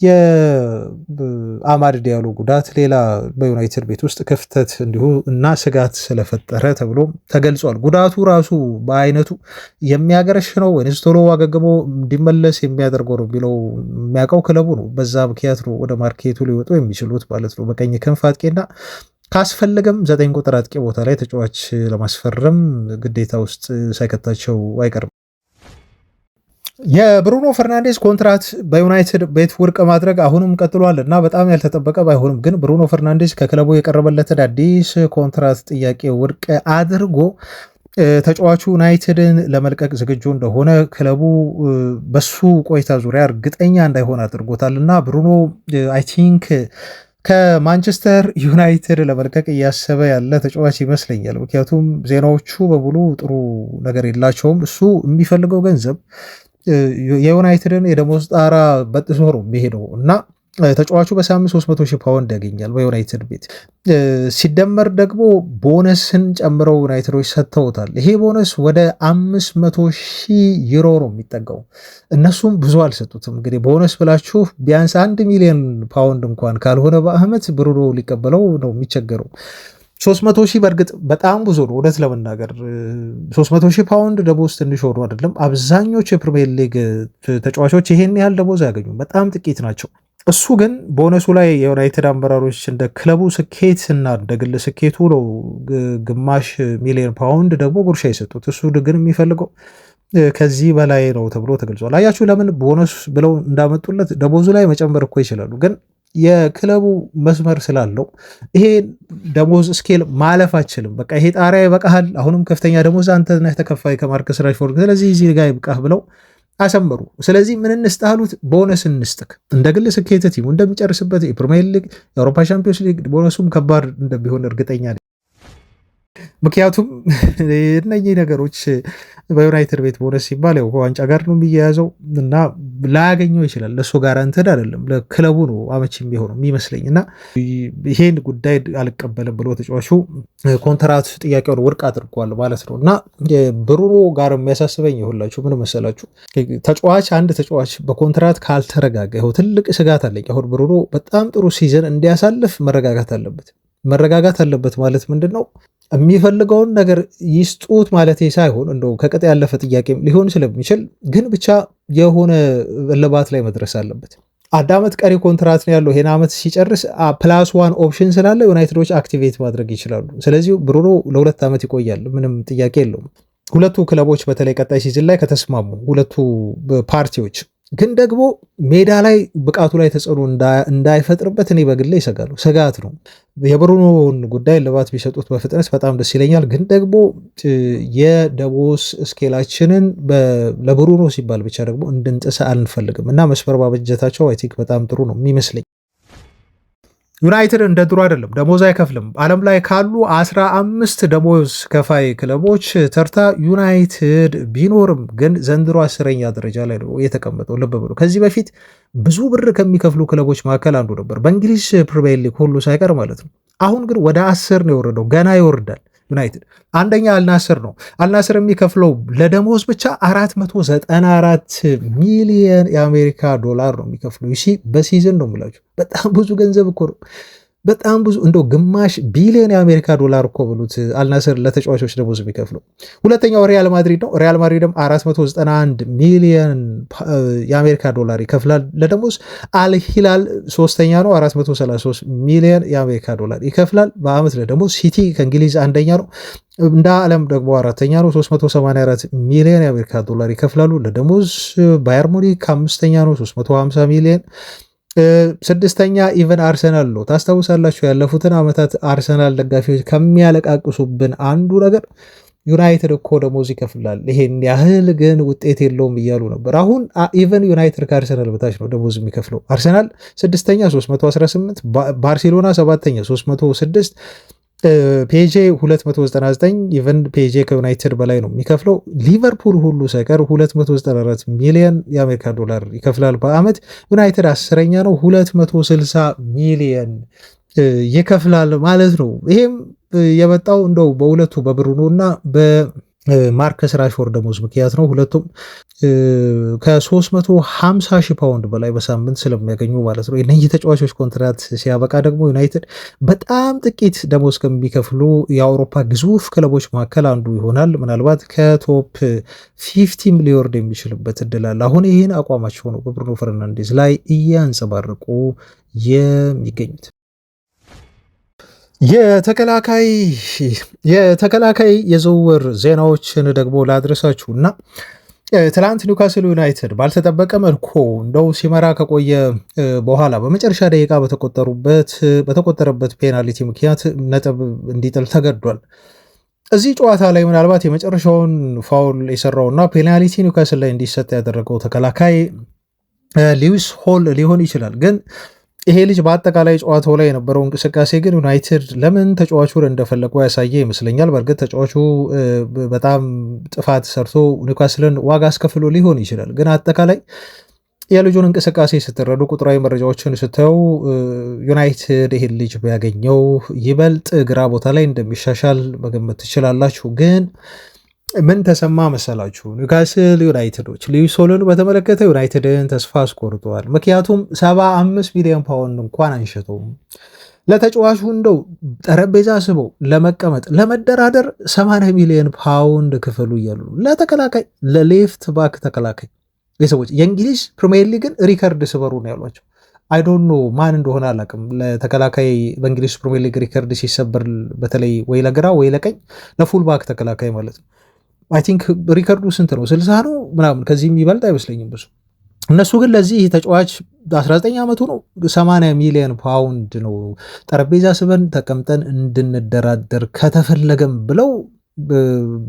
የአማድ ዲያሎ ጉዳት ሌላ በዩናይትድ ቤት ውስጥ ክፍተት እንዲሁ እና ስጋት ስለፈጠረ ተብሎ ተገልጿል። ጉዳቱ ራሱ በአይነቱ የሚያገረሽ ነው ወይስ ቶሎ አገግሞ እንዲመለስ የሚያደርገው ነው የሚለው የሚያውቀው ክለቡ ነው። በዛ ምክንያት ነው ወደ ማርኬቱ ሊወጡ የሚችሉት ማለት ነው። በቀኝ ክንፍ አጥቂና ካስፈለገም 9 ቁጥር አጥቂ ቦታ ላይ ተጫዋች ለማስፈረም ግዴታ ውስጥ ሳይከታቸው አይቀርም። የብሩኖ ፈርናንዴዝ ኮንትራት በዩናይትድ ቤት ውድቅ ማድረግ አሁንም ቀጥሏል እና በጣም ያልተጠበቀ ባይሆንም ግን ብሩኖ ፈርናንዴዝ ከክለቡ የቀረበለትን አዲስ ኮንትራት ጥያቄ ውድቅ አድርጎ ተጫዋቹ ዩናይትድን ለመልቀቅ ዝግጁ እንደሆነ ክለቡ በሱ ቆይታ ዙሪያ እርግጠኛ እንዳይሆን አድርጎታል እና ብሩኖ አይ ቲንክ ከማንቸስተር ዩናይትድ ለመልቀቅ እያሰበ ያለ ተጫዋች ይመስለኛል። ምክንያቱም ዜናዎቹ በሙሉ ጥሩ ነገር የላቸውም። እሱ የሚፈልገው ገንዘብ የዩናይትድን የደሞዝ ጣራ በጥሶ ነው የሚሄደው እና ተጫዋቹ በሳምንት 300,000 ፓውንድ ያገኛል በዩናይትድ ቤት። ሲደመር ደግሞ ቦነስን ጨምረው ዩናይትዶች ሰጥተውታል። ይሄ ቦነስ ወደ 500,000 ዩሮ ነው የሚጠጋው። እነሱም ብዙ አልሰጡትም። እንግዲህ ቦነስ ብላችሁ ቢያንስ 1 ሚሊዮን ፓውንድ እንኳን ካልሆነ በአመት ብሩኖ ሊቀበለው ነው የሚቸገረው። 300,000 በእርግጥ በጣም ብዙ ነው። እውነት ለመናገር 300,000 ፓውንድ ደሞዝ ትንሽ ሆኖ አይደለም። አብዛኞቹ የፕሪሚየር ሊግ ተጫዋቾች ይሄን ያህል ደሞዝ አያገኙም፣ በጣም ጥቂት ናቸው። እሱ ግን ቦነሱ ላይ የዩናይትድ አመራሮች እንደ ክለቡ ስኬት እና እንደ ግል ስኬቱ ነው ግማሽ ሚሊዮን ፓውንድ ደግሞ ጉርሻ የሰጡት። እሱ ግን የሚፈልገው ከዚህ በላይ ነው ተብሎ ተገልጿል። አያችሁ ለምን ቦነስ ብለው እንዳመጡለት። ደሞዙ ላይ መጨመር እኮ ይችላሉ፣ ግን የክለቡ መስመር ስላለው ይሄ ደሞዝ ስኬል ማለፍ አችልም። በቃ ይሄ ጣሪያ ይበቃሃል፣ አሁንም ከፍተኛ ደሞዝ አንተ ነህ ተከፋይ ከማርከስ ራሽፎርድ፣ ስለዚህ እዚህ ጋር ይብቃህ ብለው አሰመሩ። ስለዚህ ምን እንስጥህ አሉት? ቦነስ እንስጥክ። እንደ ግል ስኬት ቲሙ እንደሚጨርስበት የፕሪሚየር ሊግ፣ የአውሮፓ ሻምፒዮንስ ሊግ ቦነሱም ከባድ እንደሚሆን እርግጠኛ ነኝ። ምክንያቱም እነኚህ ነገሮች በዩናይትድ ቤት ቦነስ ሲባል ያው ከዋንጫ ጋር ነው የሚያያዘው እና ላያገኘው ይችላል። ለእሱ ጋር እንትን አይደለም፣ ለክለቡ ነው አመቺ የሚሆነው የሚመስለኝ እና ይሄን ጉዳይ አልቀበልም ብሎ ተጫዋቹ ኮንትራት ጥያቄውን ውድቅ አድርጓል ማለት ነው። እና ብሩኖ ጋር የሚያሳስበኝ የሁላችሁ ምን መሰላችሁ? አንድ ተጫዋች በኮንትራት ካልተረጋጋ ይኸው ትልቅ ስጋት አለኝ። አሁን ብሩኖ በጣም ጥሩ ሲዝን እንዲያሳልፍ መረጋጋት አለበት ማለት ምንድን ነው? የሚፈልገውን ነገር ይስጡት ማለት ሳይሆን እንደው ከቅጥ ያለፈ ጥያቄም ሊሆን ስለሚችል ግን ብቻ የሆነ እልባት ላይ መድረስ አለበት። 1 ዓመት ቀሪ ኮንትራት ነው ያለው። ይሄን ዓመት ሲጨርስ +1 ኦፕሽን ስላለ ዩናይትዶች አክቲቬት ማድረግ ይችላሉ። ስለዚህ ብሩኖ ለ2 ዓመት ይቆያል፣ ምንም ጥያቄ የለውም። ሁለቱ ክለቦች በተለይ ቀጣይ ሲዝን ላይ ከተስማሙ ሁለቱ ፓርቲዎች ግን ደግሞ ሜዳ ላይ ብቃቱ ላይ ተጽዕኖ እንዳይፈጥርበት እኔ በግሌ ይሰጋሉ። ስጋት ነው። የብሩኖን ጉዳይ ልባት ቢሰጡት በፍጥነት በጣም ደስ ይለኛል። ግን ደግሞ የደሞዝ ስኬላችንን ለብሩኖ ሲባል ብቻ ደግሞ እንድንጥስ አንፈልግም እና መስመር ማበጀታቸው አይ ቲንክ በጣም ጥሩ ነው የሚመስለኝ። ዩናይትድ እንደ ድሮ አይደለም፣ ደሞዝ አይከፍልም። ዓለም ላይ ካሉ 15 ደሞዝ ከፋይ ክለቦች ተርታ ዩናይትድ ቢኖርም ግን ዘንድሮ 10ኛ ደረጃ ላይ ነው የተቀመጠው። ልብ ብሎ ከዚህ በፊት ብዙ ብር ከሚከፍሉ ክለቦች መካከል አንዱ ነበር፣ በእንግሊዝ ፕሪሚየር ሊግ ሁሉ ሳይቀር ማለት ነው። አሁን ግን ወደ 10 ነው የወረደው፣ ገና ይወርዳል። ዩናይትድ አንደኛ አልናስር ነው። አልናስር የሚከፍለው ለደሞዝ ብቻ 494 ሚሊየን የአሜሪካ ዶላር ነው የሚከፍለው። በሲዝን ነው የምላችሁ። በጣም ብዙ ገንዘብ እኮ ነው። በጣም ብዙ እንደው ግማሽ ቢሊዮን የአሜሪካ ዶላር እኮ ብሉት አልናስር ለተጫዋቾች ደሞዝ የሚከፍለው። ሁለተኛው ሪያል ማድሪድ ነው። ሪያል ማድሪድም 491 ሚሊዮን የአሜሪካ ዶላር ይከፍላል ለደሞዝ። አልሂላል ሶስተኛ ነው፣ 433 ሚሊዮን የአሜሪካ ዶላር ይከፍላል በአመት ለደሞዝ። ሲቲ ከእንግሊዝ አንደኛ ነው፣ እንደ ዓለም ደግሞ አራተኛ ነው፣ 384 ሚሊዮን የአሜሪካ ዶላር ይከፍላሉ ለደሞዝ። ባየር ሙኒክ አምስተኛ ነው፣ 350 ሚሊዮን። ስድስተኛ ኢቨን አርሰናል ነው። ታስታውሳላችሁ ያለፉትን ዓመታት አርሰናል ደጋፊዎች ከሚያለቃቅሱብን አንዱ ነገር ዩናይትድ እኮ ደሞዝ ይከፍላል ይሄን ያህል ግን ውጤት የለውም እያሉ ነበር። አሁን ኢቨን ዩናይትድ ከአርሰናል በታች ነው ደሞዝ የሚከፍለው። አርሰናል ስድስተኛ 318፣ ባርሴሎና ሰባተኛ 306፣ ፔጄ 299። ኢቨን ፔጄ ከዩናይትድ በላይ ነው የሚከፍለው። ሊቨርፑል ሁሉ ሳይቀር 294 ሚሊዮን የአሜሪካ ዶላር ይከፍላል በአመት። ዩናይትድ 10ኛ ነው፣ 260 ሚሊዮን ይከፍላል ማለት ነው። ይሄም የመጣው እንደው በሁለቱ በብሩኖ እና በማርከስ ራሽፎርድ ደሞዝ ምክንያት ነው። ሁለቱም ከ350 ሺህ ፓውንድ በላይ በሳምንት ስለሚያገኙ ማለት ነው። የእነዚህ ተጫዋቾች ኮንትራት ሲያበቃ ደግሞ ዩናይትድ በጣም ጥቂት ደሞዝ ከሚከፍሉ የአውሮፓ ግዙፍ ክለቦች መካከል አንዱ ይሆናል። ምናልባት ከቶፕ 50 ሊወርድ የሚችልበት እድል አለ። አሁን ይህን አቋማቸው ነው በብሩኖ ፈርናንዴዝ ላይ እያንጸባረቁ የሚገኙት። የተከላካይ የዝውውር ዜናዎችን ደግሞ ላድረሳችሁ እና ትላንት ኒውካስል ዩናይትድ ባልተጠበቀ መልኩ እንደው ሲመራ ከቆየ በኋላ በመጨረሻ ደቂቃ በተቆጠረበት ፔናልቲ ምክንያት ነጥብ እንዲጥል ተገዷል። እዚህ ጨዋታ ላይ ምናልባት የመጨረሻውን ፋውል የሰራውና ፔናልቲ ኒውካስል ላይ እንዲሰጥ ያደረገው ተከላካይ ሉዊስ ሆል ሊሆን ይችላል። ግን ይሄ ልጅ በአጠቃላይ ጨዋታው ላይ የነበረው እንቅስቃሴ ግን ዩናይትድ ለምን ተጫዋቹን እንደፈለገው ያሳየ ይመስለኛል። በእርግጥ ተጫዋቹ በጣም ጥፋት ሰርቶ ኒውካስልን ዋጋ አስከፍሎ ሊሆን ይችላል። ግን አጠቃላይ የልጁን እንቅስቃሴ ስትረዱ፣ ቁጥራዊ መረጃዎችን ስተው ዩናይትድ ይሄን ልጅ ቢያገኘው ይበልጥ ግራ ቦታ ላይ እንደሚሻሻል መገመት ትችላላችሁ። ግን ምን ተሰማ መሰላችሁ? ኒውካስል ዩናይትዶች ሉዊስ ሆልን በተመለከተ ዩናይትድን ተስፋ አስቆርጠዋል። ምክንያቱም 75 ሚሊዮን ፓውንድ እንኳን አንሸተውም ለተጫዋቹ እንደው ጠረጴዛ ስበው ለመቀመጥ ለመደራደር 80 ሚሊዮን ፓውንድ ክፈሉ እያሉ ለተከላካይ ለሌፍት ባክ ተከላካይ የሰዎች የእንግሊዝ ፕሪሚየር ሊግን ሪከርድ ስበሩ ነው ያሏቸው። አይ ዶንት ኖ ማን እንደሆነ አላውቅም። ለተከላካይ በእንግሊዝ ፕሪሚየር ሊግ ሪከርድ ሲሰበር በተለይ ወይ ለግራ ወይ ለቀኝ ለፉል ባክ ተከላካይ ማለት ነው። አይ ቲንክ ሪከርዱ ስንት ነው? 60 ነው ምናምን፣ ከዚህ የሚበልጥ አይመስለኝም ብዙ። እነሱ ግን ለዚህ ተጫዋች 19 ዓመቱ ነው 80 ሚሊዮን ፓውንድ ነው ጠረጴዛ ስበን ተቀምጠን እንድንደራደር ከተፈለገም ብለው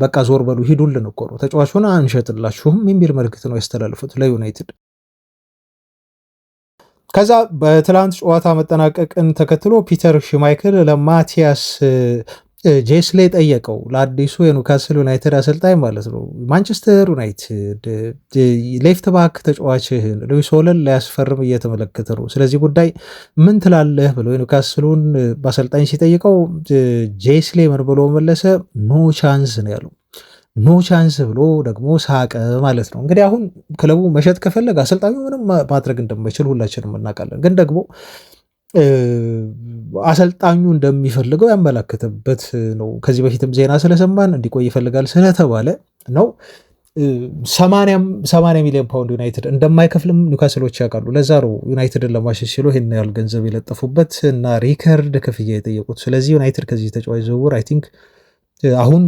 በቃ ዞር በሉ ሂዱልን እኮ ነው ተጫዋቹን አንሸጥላችሁም የሚል መልእክት ነው ያስተላልፉት ለዩናይትድ። ከዛ በትላንት ጨዋታ መጠናቀቅን ተከትሎ ፒተር ሽማይክል ለማቲያስ ጄስሌ ጠየቀው፣ ለአዲሱ የኒውካስል ዩናይትድ አሰልጣኝ ማለት ነው። ማንቸስተር ዩናይትድ ሌፍት ባክ ተጫዋችህን ሉዊስ ሆልን ሊያስፈርም እየተመለከተ ነው፣ ስለዚህ ጉዳይ ምን ትላለህ ብሎ የኒውካስሉን በአሰልጣኝ ሲጠይቀው ጄስሌ ምን ብሎ መለሰ? ኖ ቻንስ ነው ያለው። ኖ ቻንስ ብሎ ደግሞ ሳቀ ማለት ነው። እንግዲህ አሁን ክለቡ መሸጥ ከፈለገ አሰልጣኙ ምንም ማድረግ እንደማይችል ሁላችንም እናውቃለን። ግን ደግሞ አሰልጣኙ እንደሚፈልገው ያመላከተበት ነው። ከዚህ በፊትም ዜና ስለሰማን እንዲቆይ ይፈልጋል ስለተባለ ነው። 80 ሚሊዮን ፓውንድ ዩናይትድ እንደማይከፍልም ኒውካስሎች ያውቃሉ። ለዛ ነው ዩናይትድን ለማሸሽ ሲሉ ይህን ያህል ገንዘብ የለጠፉበት እና ሪከርድ ክፍያ የጠየቁት። ስለዚህ ዩናይትድ ከዚህ ተጫዋች ዝውውር አይ ቲንክ አሁን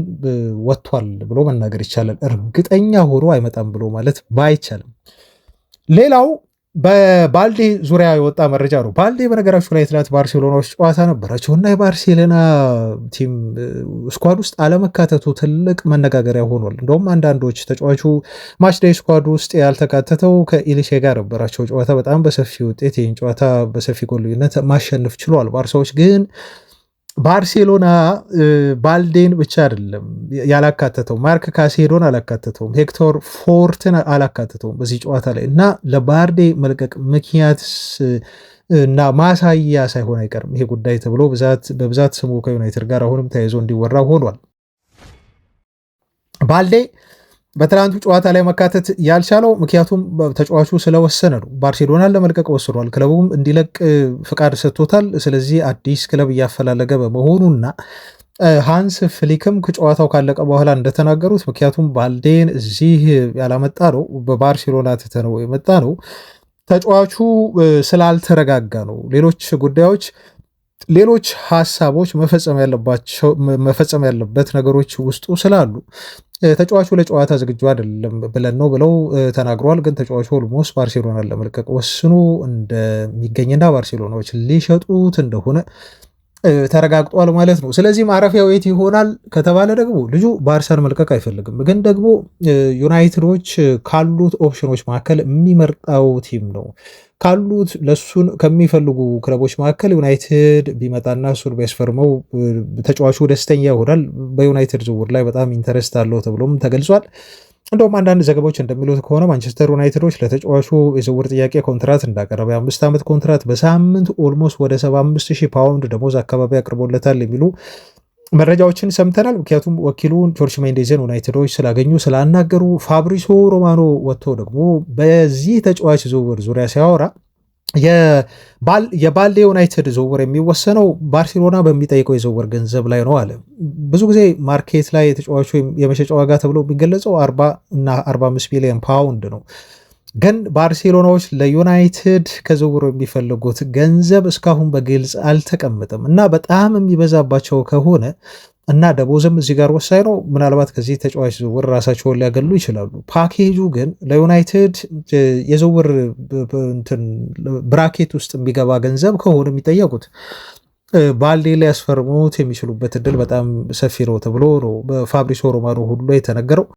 ወጥቷል ብሎ መናገር ይቻላል። እርግጠኛ ሆኖ አይመጣም ብሎ ማለት ባይቻልም ሌላው በባልዴ ዙሪያ የወጣ መረጃ ነው። ባልዴ በነገራችሁ ላይ ትናንት ባርሴሎናዎች ጨዋታ ነበራቸውና የባርሴሎና ቲም ስኳድ ውስጥ አለመካተቱ ትልቅ መነጋገሪያ ሆኗል። እንደውም አንዳንዶች ተጫዋቹ ማችዴይ ስኳድ ውስጥ ያልተካተተው ከኢሊሼ ጋር ነበራቸው ጨዋታ በጣም በሰፊ ውጤት ይህን ጨዋታ በሰፊ ጎል ልዩነት ማሸነፍ ችሏል። ባርሳዎች ግን ባርሴሎና ባልዴን ብቻ አይደለም ያላካተተው፣ ማርክ ካሴዶን አላካተተውም፣ ሄክቶር ፎርትን አላካተተውም በዚህ ጨዋታ ላይ እና ለባልዴ መልቀቅ ምክንያት እና ማሳያ ሳይሆን አይቀርም ይሄ ጉዳይ ተብሎ በብዛት ስሙ ከዩናይትድ ጋር አሁንም ተያይዞ እንዲወራ ሆኗል። ባልዴ በትናንቱ ጨዋታ ላይ መካተት ያልቻለው ምክንያቱም ተጫዋቹ ስለወሰነ ነው። ባርሴሎናን ለመልቀቅ ወስኗል። ክለቡም እንዲለቅ ፍቃድ ሰጥቶታል። ስለዚህ አዲስ ክለብ እያፈላለገ በመሆኑና ሃንስ ፍሊክም ከጨዋታው ካለቀ በኋላ እንደተናገሩት ምክንያቱም ባልዴን እዚህ ያላመጣ ነው በባርሴሎና ትተነው የመጣ ነው ተጫዋቹ ስላልተረጋጋ ነው። ሌሎች ጉዳዮች ሌሎች ሀሳቦች መፈጸም ያለበት ነገሮች ውስጡ ስላሉ ተጫዋቹ ለጨዋታ ዝግጁ አይደለም ብለን ነው ብለው ተናግረዋል። ግን ተጫዋቹ ኦልሞስት ባርሴሎናን ለመልቀቅ ወስኖ እንደሚገኝና ባርሴሎናዎች ሊሸጡት እንደሆነ ተረጋግጧል ማለት ነው። ስለዚህ ማረፊያው የት ይሆናል ከተባለ ደግሞ ልጁ ባርሳን መልቀቅ አይፈልግም። ግን ደግሞ ዩናይትዶች ካሉት ኦፕሽኖች መካከል የሚመርጣው ቲም ነው። ካሉት ለሱን ከሚፈልጉ ክለቦች መካከል ዩናይትድ ቢመጣና እሱን ቢያስፈርመው ተጫዋቹ ደስተኛ ይሆናል። በዩናይትድ ዝውውር ላይ በጣም ኢንተረስት አለው ተብሎም ተገልጿል። እንደውም አንዳንድ ዘገባዎች እንደሚሉት ከሆነ ማንቸስተር ዩናይትዶች ለተጫዋቹ የዝውውር ጥያቄ ኮንትራት እንዳቀረበ የ5 ዓመት ኮንትራት በሳምንት ኦልሞስት ወደ 75,000 ፓውንድ ደሞዝ አካባቢ አቅርቦለታል የሚሉ መረጃዎችን ሰምተናል። ምክንያቱም ወኪሉን ጆርጅ ሜንዴዝን ዩናይትዶች ስላገኙ ስላናገሩ፣ ፋብሪሶ ሮማኖ ወጥቶ ደግሞ በዚህ ተጫዋች ዝውውር ዙሪያ ሲያወራ የባልዴ ዩናይትድ ዝውውር የሚወሰነው ባርሴሎና በሚጠይቀው የዝውውር ገንዘብ ላይ ነው አለ። ብዙ ጊዜ ማርኬት ላይ የተጫዋቹ የመሸጫ ዋጋ ተብሎ የሚገለጸው 40 እና 45 ሚሊዮን ፓውንድ ነው። ግን ባርሴሎናዎች ለዩናይትድ ከዝውውሩ የሚፈልጉት ገንዘብ እስካሁን በግልጽ አልተቀመጠም እና በጣም የሚበዛባቸው ከሆነ እና ደሞዝም እዚህ ጋር ወሳኝ ነው። ምናልባት ከዚህ ተጫዋች ዝውውር ራሳቸውን ሊያገሉ ይችላሉ። ፓኬጁ ግን ለዩናይትድ የዝውውር ብራኬት ውስጥ የሚገባ ገንዘብ ከሆነ የሚጠየቁት ባልዴ ላይ ያስፈርሙት የሚችሉበት እድል በጣም ሰፊ ነው ተብሎ ነው በፋብሪሶ ሮማኖ ሁሉ የተነገረው።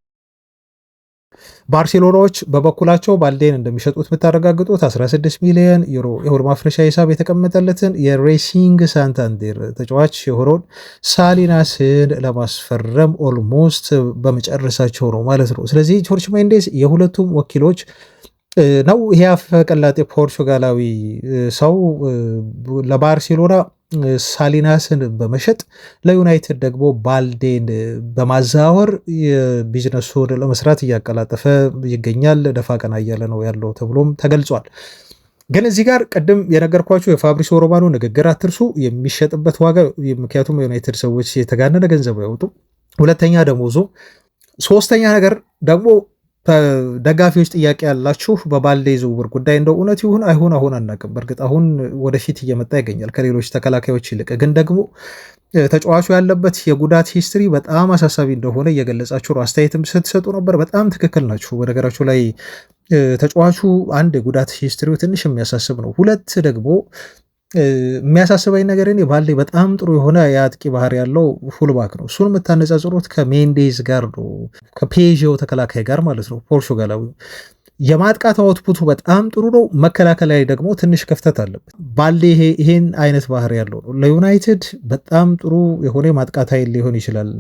ባርሴሎናዎች በበኩላቸው ባልዴን እንደሚሸጡት የምታረጋግጡት 16 ሚሊዮን ዩሮ የውል ማፍረሻ ሂሳብ የተቀመጠለትን የሬሲንግ ሳንታንዴር ተጫዋች የሆነውን ሳሊናስን ለማስፈረም ኦልሞስት በመጨረሳቸው ነው ማለት ነው። ስለዚህ ጆርጅ ሜንዴስ የሁለቱም ወኪሎች ነው። ይሄ አፈቀላጤ ፖርቹጋላዊ ሰው ለባርሴሎና ሳሊናስን በመሸጥ ለዩናይትድ ደግሞ ባልዴን በማዛወር የቢዝነሱን ለመስራት እያቀላጠፈ ይገኛል። ደፋ ቀና እያለ ነው ያለው ተብሎም ተገልጿል። ግን እዚህ ጋር ቅድም የነገርኳቸው የፋብሪሶ ሮማኖ ንግግር አትርሱ። የሚሸጥበት ዋጋ ምክንያቱም የዩናይትድ ሰዎች የተጋነነ ገንዘብ ያወጡ፣ ሁለተኛ ደሞዙ፣ ሶስተኛ ነገር ደግሞ ደጋፊዎች ጥያቄ ያላችሁ በባልዴ ዝውውር ጉዳይ እንደው እውነት ይሁን አይሁን አሁን አናውቅም። በእርግጥ አሁን ወደፊት እየመጣ ይገኛል ከሌሎች ተከላካዮች ይልቅ። ግን ደግሞ ተጫዋቹ ያለበት የጉዳት ሂስትሪ በጣም አሳሳቢ እንደሆነ እየገለጻችሁ ነው። አስተያየትም ስትሰጡ ነበር። በጣም ትክክል ናችሁ። በነገራችሁ ላይ ተጫዋቹ አንድ የጉዳት ሂስትሪው ትንሽ የሚያሳስብ ነው። ሁለት ደግሞ የሚያሳስበኝ ነገር እኔ ባልዴ በጣም ጥሩ የሆነ የአጥቂ ባህር ያለው ፉልባክ ነው። እሱን የምታነጻጽሩት ከሜንዴዝ ጋር ነው፣ ከፔዥዮ ተከላካይ ጋር ማለት ነው። ፖርቹጋላዊ የማጥቃት አውትፑቱ በጣም ጥሩ ነው። መከላከል ላይ ደግሞ ትንሽ ክፍተት አለበት። ባልዴ ይሄን አይነት ባህር ያለው ነው። ለዩናይትድ በጣም ጥሩ የሆነ የማጥቃት ኃይል ሊሆን ይችላል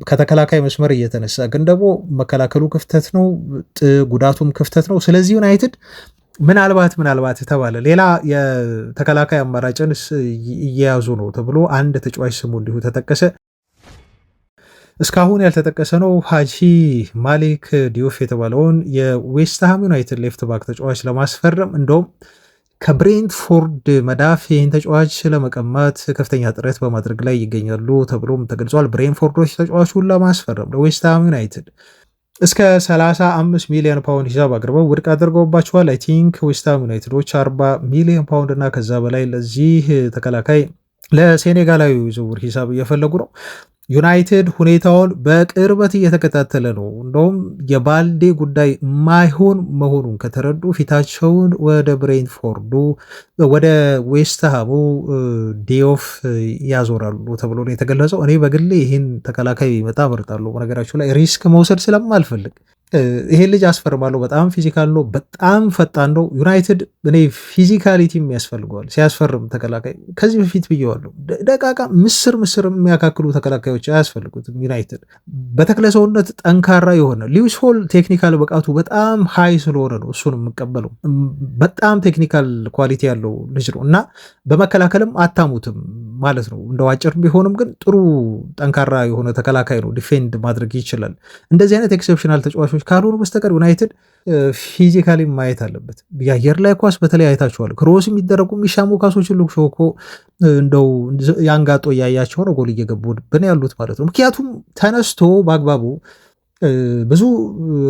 ከተከላካይ መስመር እየተነሳ ግን ደግሞ መከላከሉ ክፍተት ነው፣ ጉዳቱም ክፍተት ነው። ስለዚህ ዩናይትድ ምናልባት ተባለ ሌላ የተከላካይ አማራጭን እየያዙ ነው ተብሎ አንድ ተጫዋች ስሙ እንዲሁ ተጠቀሰ። እስካሁን ያልተጠቀሰ ነው። ሀጂ ማሊክ ዲዮፍ የተባለውን የዌስትሃም ዩናይትድ ሌፍት ባክ ተጫዋች ለማስፈረም እንደውም ከብሬንትፎርድ መዳፍ ይህን ተጫዋች ለመቀማት ከፍተኛ ጥረት በማድረግ ላይ ይገኛሉ ተብሎም ተገልጿል። ብሬንትፎርዶች ተጫዋቹን ለማስፈረም ለዌስትሃም ዩናይትድ እስከ 35 ሚሊዮን ፓውንድ ሂሳብ አቅርበው ውድቅ አድርገውባቸዋል። አይ ቲንክ ዌስትሃም ዩናይትዶች 40 ሚሊዮን ፓውንድ እና ከዛ በላይ ለዚህ ተከላካይ ለሴኔጋላዊ ዝውውር ሂሳብ እየፈለጉ ነው። ዩናይትድ ሁኔታውን በቅርበት እየተከታተለ ነው። እንደውም የባልዴ ጉዳይ ማይሆን መሆኑን ከተረዱ ፊታቸውን ወደ ብሬንትፎርዱ ወደ ዌስትሃሙ ዲዮፍ ያዞራሉ ተብሎ ነው የተገለጸው። እኔ በግሌ ይህን ተከላካይ ቢመጣ እመርጣለሁ። በነገራችሁ ላይ ሪስክ መውሰድ ስለማልፈልግ ይሄን ልጅ አስፈርማለሁ። በጣም ፊዚካል ነው፣ በጣም ፈጣን ነው። ዩናይትድ እኔ ፊዚካሊቲም ያስፈልገዋል ሲያስፈርም ተከላካይ። ከዚህ በፊት ብየዋለሁ፣ ደቃቃ ምስር የሚያካክሉ ተከላካዮች አያስፈልጉትም። ዩናይትድ በተክለ ሰውነት ጠንካራ የሆነ ሊዊስ ሆል ቴክኒካል ብቃቱ በጣም ሃይ ስለሆነ ነው እሱን የምቀበለው። በጣም ቴክኒካል ኳሊቲ ያለው ልጅ ነው እና በመከላከልም አታሙትም ማለት ነው። እንደው አጭር ቢሆንም ግን ጥሩ ጠንካራ የሆነ ተከላካይ ነው። ዲፌንድ ማድረግ ይችላል። እንደዚህ አይነት ኤክሴፕሽናል ተጫዋቾች ካልሆኑ በስተቀር ዩናይትድ ፊዚካሊ ማየት አለበት። የአየር ላይ ኳስ በተለይ አይታችኋል። ክሮስ የሚደረጉ የሚሻሙ ኳሶችን ሉክ ሾው እኮ እንደው ያንጋጦ እያያቸው ነው ጎል እየገቡብን ያሉት ማለት ነው። ምክንያቱም ተነስቶ በአግባቡ ብዙ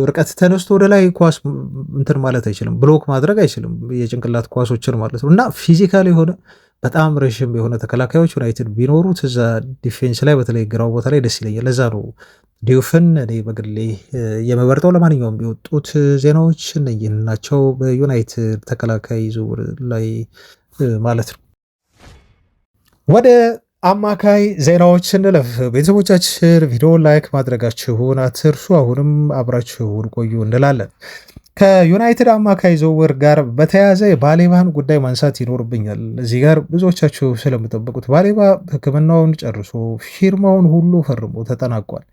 ርቀት ተነስቶ ወደ ላይ ኳስ እንትን ማለት አይችልም፣ ብሎክ ማድረግ አይችልም የጭንቅላት ኳሶችን ማለት ነው። እና ፊዚካል የሆነ በጣም ረዥም የሆነ ተከላካዮች ዩናይትድ ቢኖሩት እዛ ዲፌንስ ላይ በተለይ ግራው ቦታ ላይ ደስ ይለኛል። ለዛ ነው ዲዮፍን እኔ በግሌ የመበርጠው። ለማንኛውም ቢወጡት ዜናዎች እነኝህን ናቸው በዩናይትድ ተከላካይ ዝውውር ላይ ማለት ነው። ወደ አማካይ ዜናዎች እንለፍ። ቤተሰቦቻችን ቪዲዮ ላይክ ማድረጋችሁን አትርሱ። አሁንም አብራችሁን ቆዩ እንላለን። ከዩናይትድ አማካይ ዝውውር ጋር በተያያዘ የባሌባን ጉዳይ ማንሳት ይኖርብኛል። እዚህ ጋር ብዙዎቻችሁ ስለምጠብቁት ባሌባ ሕክምናውን ጨርሶ ፊርማውን ሁሉ ፈርሞ ተጠናቋል።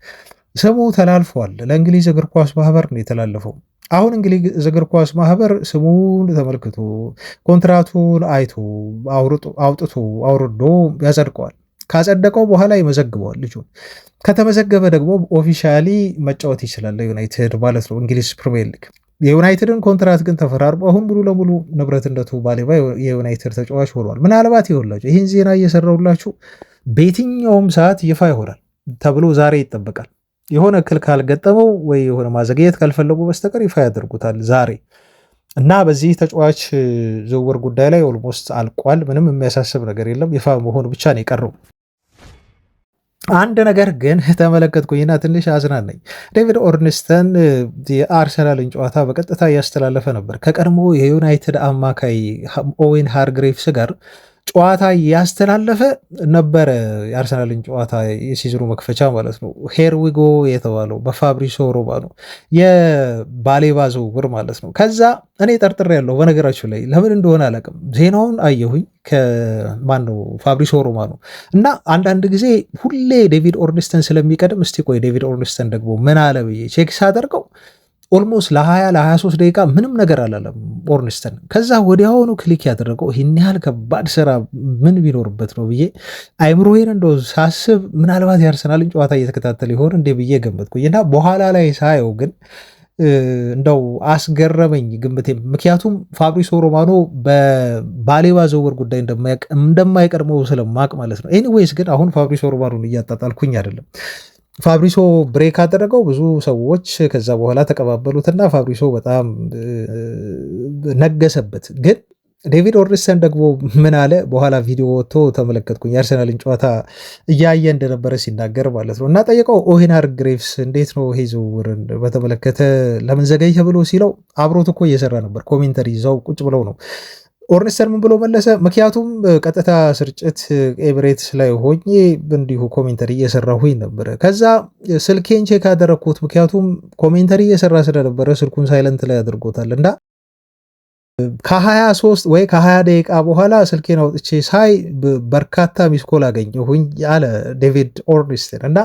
ስሙ ተላልፏል። ለእንግሊዝ እግር ኳስ ማህበር ነው የተላለፈው። አሁን እንግሊዝ እግር ኳስ ማህበር ስሙን ተመልክቶ ኮንትራቱን አይቶ አውጥቶ አውርዶ ያጸድቀዋል። ካጸደቀው በኋላ ይመዘግበዋል። ልጁን ከተመዘገበ ደግሞ ኦፊሻሊ መጫወት ይችላል ዩናይትድ ማለት ነው እንግሊዝ ፕሪሚየር ሊግ። የዩናይትድን ኮንትራት ግን ተፈራርሞ አሁን ሙሉ ለሙሉ ንብረትነቱ ባሌባ የዩናይትድ ተጫዋች ሆኗል። ምናልባት ይሆንላችሁ ይህን ዜና እየሰራሁላችሁ በየትኛውም ሰዓት ይፋ ይሆናል ተብሎ ዛሬ ይጠበቃል። የሆነ እክል ካልገጠመው ወይ የሆነ ማዘግየት ካልፈለጉ በስተቀር ይፋ ያደርጉታል ዛሬ እና በዚህ ተጫዋች ዝውውር ጉዳይ ላይ ኦልሞስት አልቋል። ምንም የሚያሳስብ ነገር የለም። ይፋ መሆን ብቻ ነው የቀረው። አንድ ነገር ግን ተመለከትኩኝና ትንሽ አዝናነኝ። ዴቪድ ኦርንስተን የአርሰናልን ጨዋታ በቀጥታ እያስተላለፈ ነበር ከቀድሞ የዩናይትድ አማካይ ኦዌን ሃርግሬቭስ ጋር ጨዋታ ያስተላለፈ ነበረ። የአርሰናልን ጨዋታ የሲዝኑ መክፈቻ ማለት ነው። ሄርዊጎ የተባለው በፋብሪሶ ሮማኖ የባሌባ ዝውውር ማለት ነው። ከዛ እኔ ጠርጥሬ ያለሁ በነገራችሁ ላይ ለምን እንደሆነ አላውቅም። ዜናውን አየሁኝ ከማነው ፋብሪሶ ሮማኖ እና አንዳንድ ጊዜ ሁሌ ዴቪድ ኦርንስተን ስለሚቀድም እስቲ ቆይ ዴቪድ ኦርንስተን ደግሞ ምን አለ ብዬ ቼክ ሳደርገው ኦልሞስት ለ20-23 ደቂቃ ምንም ነገር አላለም ኦርንስተን። ከዛ ወዲያውኑ ክሊክ ያደረገው ይህን ያህል ከባድ ስራ ምን ቢኖርበት ነው ብዬ አይምሮዬን እንደው ሳስብ ምናልባት የአርሰናልን ጨዋታ እየተከታተለ ይሆን እንዴ ብዬ ገመትኩኝ እና በኋላ ላይ ሳየው ግን እንደው አስገረመኝ ግምቴ። ምክንያቱም ፋብሪሶ ሮማኖ በባሌባ ዝውውር ጉዳይ እንደማይቀድመው ስለማቅ ማለት ነው። ኤኒዌይስ ግን አሁን ፋብሪሶ ሮማኖን እያጣጣልኩኝ አይደለም። ፋብሪሶ ብሬክ አደረገው፣ ብዙ ሰዎች ከዛ በኋላ ተቀባበሉትና ፋብሪሶ በጣም ነገሰበት። ግን ዴቪድ ኦርንስተን ደግሞ ምን አለ በኋላ ቪዲዮ ወጥቶ ተመለከትኩኝ። የአርሰናልን ጨዋታ እያየ እንደነበረ ሲናገር ማለት ነው እና ጠየቀው ኦዌን ሃርግሬቭስ እንዴት ነው ይሄ ዝውውርን በተመለከተ ለምን ዘገየ ብሎ ሲለው አብሮት እኮ እየሰራ ነበር ኮሜንተሪ ይዘው ቁጭ ብለው ነው። ኦርንስተን ምን ብሎ መለሰ? ምክንያቱም ቀጥታ ስርጭት ኤምሬትስ ላይ ሆኜ እንዲሁ ኮሜንተሪ እየሰራሁኝ ነበረ። ከዛ ስልኬን ቼክ ያደረግኩት ምክንያቱም ኮሜንተሪ እየሰራ ስለነበረ ስልኩን ሳይለንት ላይ አድርጎታል እና ከ23 ወይ ከ20 ደቂቃ በኋላ ስልኬን አውጥቼ ሳይ በርካታ ሚስኮል አገኘሁኝ አለ ዴቪድ ኦርንስተን። እና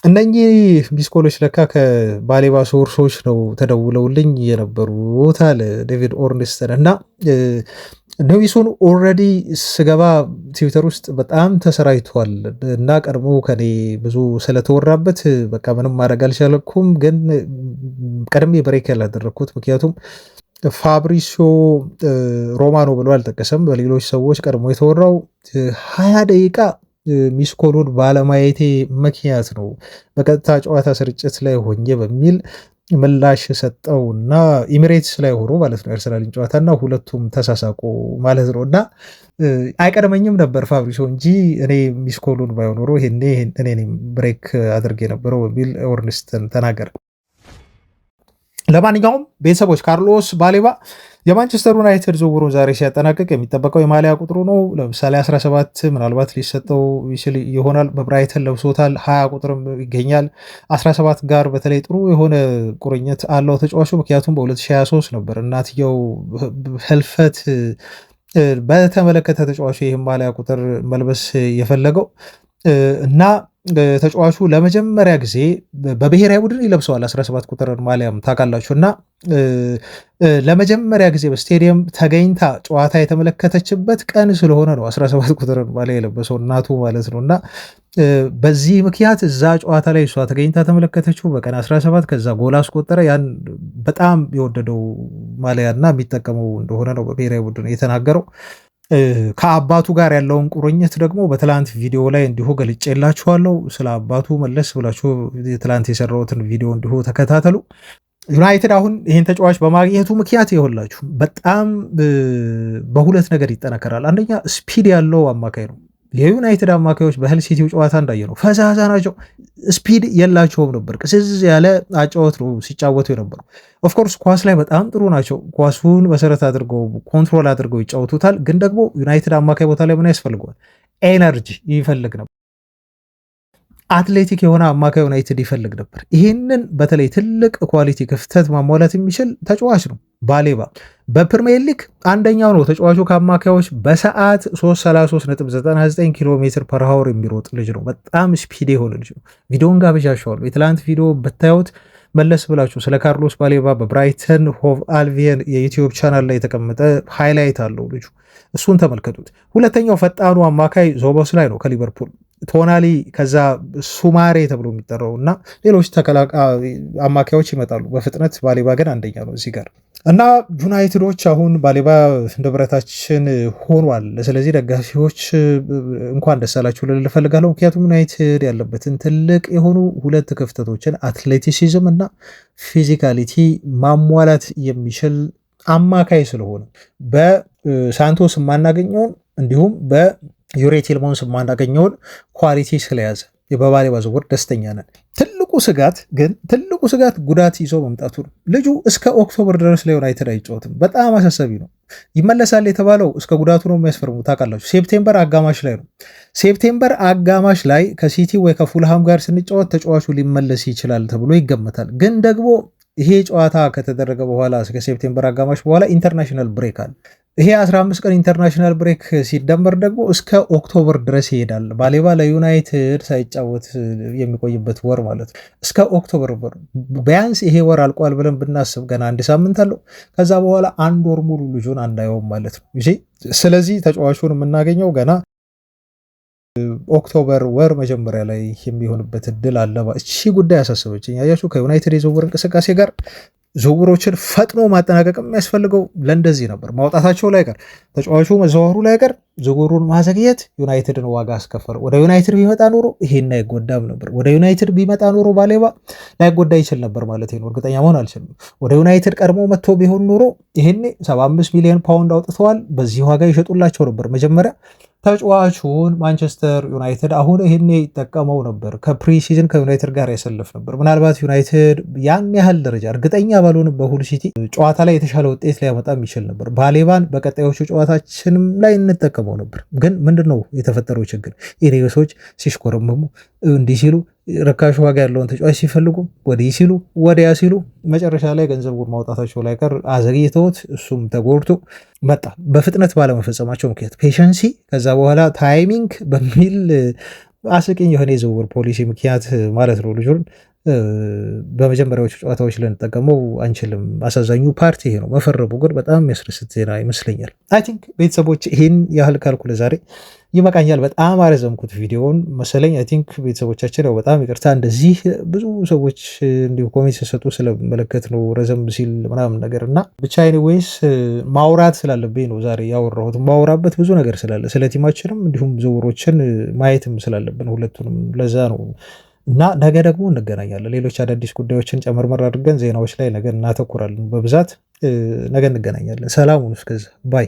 እነኚህ ሚስኮሎች ለካ ከባሌባ ሶርሶች ነው ተደውለውልኝ የነበሩት አለ ዴቪድ ኦርንስተን። እና ኒውሱን ኦልሬዲ ስገባ ትዊተር ውስጥ በጣም ተሰራይቷል እና ቀድሞ ከኔ ብዙ ስለተወራበት በቃ ምንም ማድረግ አልቻለኩም። ግን ቀድሜ ብሬክ ያላደረግኩት ምክንያቱም ፋብሪሲዮ ሮማኖ ብሎ አልጠቀሰም። በሌሎች ሰዎች ቀድሞ የተወራው 20 ደቂቃ ሚስኮሉን ባለማየቴ ምክንያት ነው በቀጥታ ጨዋታ ስርጭት ላይ ሆኜ በሚል ምላሽ ሰጠው እና ኢሚሬትስ ላይ ሆኖ ማለት ነው የአርሰናልን ጨዋታና ሁለቱም ተሳሳቁ ማለት ነው። እና አይቀድመኝም ነበር ፋብሪሲዮ እንጂ እኔ ሚስኮሉን ባይሆን ኖሮ ይሄኔ እኔ ብሬክ አድርጌ ነበረው በሚል ኦርንስተን ተናገረ። ለማንኛውም ቤተሰቦች ካርሎስ ባሌባ የማንቸስተር ዩናይትድ ዝውውሩን ዛሬ ሲያጠናቅቅ የሚጠበቀው የማሊያ ቁጥሩ ነው። ለምሳሌ 17 ምናልባት ሊሰጠው ይችል ይሆናል። በብራይተን ለብሶታል። 20 ቁጥርም ይገኛል። 17 ጋር በተለይ ጥሩ የሆነ ቁርኝት አለው ተጫዋቹ። ምክንያቱም በ2023 ነበር እናትየው ህልፈት በተመለከተ ተጫዋቹ ይህም ማሊያ ቁጥር መልበስ የፈለገው እና ተጫዋቹ ለመጀመሪያ ጊዜ በብሔራዊ ቡድን ይለብሰዋል 17 ቁጥር ማሊያም ታውቃላችሁ። እና ለመጀመሪያ ጊዜ በስቴዲየም ተገኝታ ጨዋታ የተመለከተችበት ቀን ስለሆነ ነው 17 ቁጥር ማሊያ የለበሰው እናቱ ማለት ነው። እና በዚህ ምክንያት እዛ ጨዋታ ላይ እሷ ተገኝታ ተመለከተችው በቀን 17 ከዛ ጎል አስቆጠረ። ያን በጣም የወደደው ማሊያ እና የሚጠቀመው እንደሆነ ነው በብሔራዊ ቡድን የተናገረው። ከአባቱ ጋር ያለውን ቁርኝት ደግሞ በትላንት ቪዲዮ ላይ እንዲሁ ገልጬላችኋለሁ። ስለ አባቱ መለስ ብላችሁ ትላንት የሰራሁትን ቪዲዮ እንዲሁ ተከታተሉ። ዩናይትድ አሁን ይህን ተጫዋች በማግኘቱ ምክንያት ይሆንላችሁ በጣም በሁለት ነገር ይጠናከራል። አንደኛ ስፒድ ያለው አማካይ ነው። የዩናይትድ አማካዮች በህል ሲቲው ጨዋታ እንዳየ ነው ፈዛዛ ናቸው። ስፒድ የላቸውም ነበር። ቅስዝ ያለ አጫወት ነው ሲጫወቱ የነበሩ። ኦፍኮርስ ኳስ ላይ በጣም ጥሩ ናቸው። ኳሱን መሰረት አድርገው ኮንትሮል አድርገው ይጫወቱታል። ግን ደግሞ ዩናይትድ አማካይ ቦታ ላይ ምን ያስፈልገዋል? ኤነርጂ ይፈልግ ነበር። አትሌቲክ የሆነ አማካይ ዩናይትድ ይፈልግ ነበር። ይህንን በተለይ ትልቅ ኳሊቲ ክፍተት ማሟላት የሚችል ተጫዋች ነው ባሌባ። በፕሪሚየር ሊግ አንደኛው ነው ተጫዋቹ ከአማካዮች በሰዓት 333.99 ኪሎ ሜትር ፐር ሃወር የሚሮጥ ልጅ ነው። በጣም ስፒድ የሆነ ልጅ ነው። ቪዲዮን ጋብዣቸዋለሁ። የትላንት ቪዲዮ ብታዩት መለስ ብላችሁ ስለ ካርሎስ ባሌባ በብራይተን ሆቭ አልቪየን የዩቲዩብ ቻናል ላይ የተቀመጠ ሃይላይት አለው ልጁ፣ እሱን ተመልከቱት። ሁለተኛው ፈጣኑ አማካይ ዞቦስ ላይ ነው ከሊቨርፑል ቶናሊ፣ ከዛ ሱማሬ ተብሎ የሚጠራው እና ሌሎች አማካዮች ይመጣሉ በፍጥነት። ባሌባ ግን አንደኛ ነው እዚህ ጋር እና ዩናይትዶች አሁን ባሌባ እንደ ብረታችን ሆኗል። ስለዚህ ደጋፊዎች እንኳን ደስ አላችሁ ልል እፈልጋለሁ። ምክንያቱም ዩናይትድ ያለበትን ትልቅ የሆኑ ሁለት ክፍተቶችን አትሌቲሲዝም እና ፊዚካሊቲ ማሟላት የሚችል አማካይ ስለሆነ በሳንቶስ የማናገኘውን እንዲሁም በዩሬ ቲልማንስ የማናገኘውን ኳሊቲ ስለያዘ በባሌባ ዝውውር ደስተኛ ነን። ትልቁ ስጋት ጉዳት ይዞ መምጣቱ ነው። ልጁ እስከ ኦክቶበር ድረስ ለዩናይትድ አይጫወትም። በጣም አሳሳቢ ነው። ይመለሳል የተባለው እስከ ጉዳቱ ነው የሚያስፈርሙ ታውቃላችሁ። ሴፕቴምበር አጋማሽ ላይ ነው። ሴፕቴምበር አጋማሽ ላይ ከሲቲ ወይ ከፉልሃም ጋር ስንጫወት ተጫዋቹ ሊመለስ ይችላል ተብሎ ይገመታል። ግን ደግሞ ይሄ ጨዋታ ከተደረገ በኋላ እስከ ሴፕቴምበር አጋማሽ በኋላ ኢንተርናሽናል ብሬክ አለ። ይሄ 15 ቀን ኢንተርናሽናል ብሬክ ሲደመር ደግሞ እስከ ኦክቶበር ድረስ ይሄዳል። ባሌባ ለዩናይትድ ሳይጫወት የሚቆይበት ወር ማለት ነው። እስከ ኦክቶበር ቢያንስ ይሄ ወር አልቋል ብለን ብናስብ ገና አንድ ሳምንት አለው። ከዛ በኋላ አንድ ወር ሙሉ ልጁን አናየውም ማለት ነው። ስለዚህ ተጫዋቹን የምናገኘው ገና ኦክቶበር ወር መጀመሪያ ላይ የሚሆንበት እድል አለ። እቺ ጉዳይ ያሳሰበችኝ ያያችሁ ከዩናይትድ የዝውውር እንቅስቃሴ ጋር ዝውውሮችን ፈጥኖ ማጠናቀቅ የሚያስፈልገው ለእንደዚህ ነበር። ማውጣታቸው ላይ ቀር ተጫዋቹ መዘዋወሩ ላይ ቀር ዝውውሩን ማዘግየት ዩናይትድን ዋጋ አስከፈለው። ወደ ዩናይትድ ቢመጣ ኖሮ ይሄን አይጎዳም ነበር። ወደ ዩናይትድ ቢመጣ ኖሮ ባሌባ ላይጎዳ ይችል ነበር ማለት ነው። እርግጠኛ መሆን አልችልም። ወደ ዩናይትድ ቀድሞ መጥቶ ቢሆን ኖሮ ይሄኔ 75 ሚሊዮን ፓውንድ አውጥተዋል። በዚህ ዋጋ ይሸጡላቸው ነበር መጀመሪያ። ተጫዋቹን ማንቸስተር ዩናይትድ አሁን ይህኔ ይጠቀመው ነበር። ከፕሪሲዝን ከዩናይትድ ጋር ያሰልፍ ነበር። ምናልባት ዩናይትድ ያን ያህል ደረጃ እርግጠኛ ባልሆንም በሁል ሲቲ ጨዋታ ላይ የተሻለ ውጤት ሊያመጣ የሚችል ነበር። ባሌባን በቀጣዮቹ ጨዋታችንም ላይ እንጠቀመው ነበር። ግን ምንድነው የተፈጠረው ችግር? ኢኔዮሶች ሲሽኮረመሙ እንዲህ ሲሉ ርካሽ ዋጋ ያለውን ተጫዋች ሲፈልጉ ወዲህ ሲሉ ወዲያ ሲሉ መጨረሻ ላይ ገንዘቡን ማውጣታቸው ላይ ቀር አዘግይተውት እሱም ተጎድቶ መጣ። በፍጥነት ባለመፈጸማቸው ምክንያት ፔሸንሲ፣ ከዛ በኋላ ታይሚንግ በሚል አስቂኝ የሆነ የዝውውር ፖሊሲ ምክንያት ማለት ነው ልጁን በመጀመሪያዎቹ ጨዋታዎች ልንጠቀመው አንችልም። አሳዛኙ ፓርቲ ይሄ ነው። መፈረቡ ግን በጣም የሚያስደስት ዜና ይመስለኛል። አይ ቲንክ ቤተሰቦች ይህን ያህል ካልኩ ለዛሬ ይመቃኛል። በጣም አረዘምኩት ቪዲዮውን መሰለኝ። አይ ቲንክ ቤተሰቦቻችን ያው በጣም ይቅርታ፣ እንደዚህ ብዙ ሰዎች እንዲሁ ኮሜንት ሲሰጡ ስለመለከት ነው ረዘም ሲል ምናምን ነገር እና ብቻ ኤኒዌይስ ማውራት ስላለብኝ ነው ዛሬ ያወራሁት። ማውራበት ብዙ ነገር ስላለ ስለ ቲማችንም እንዲሁም ዝውውሮችን ማየትም ስላለብን ሁለቱንም ለዛ ነው። እና ነገ ደግሞ እንገናኛለን። ሌሎች አዳዲስ ጉዳዮችን ጨመርመር አድርገን ዜናዎች ላይ ነገ እናተኩራለን በብዛት። ነገ እንገናኛለን። ሰላሙን እስከዛ ባይ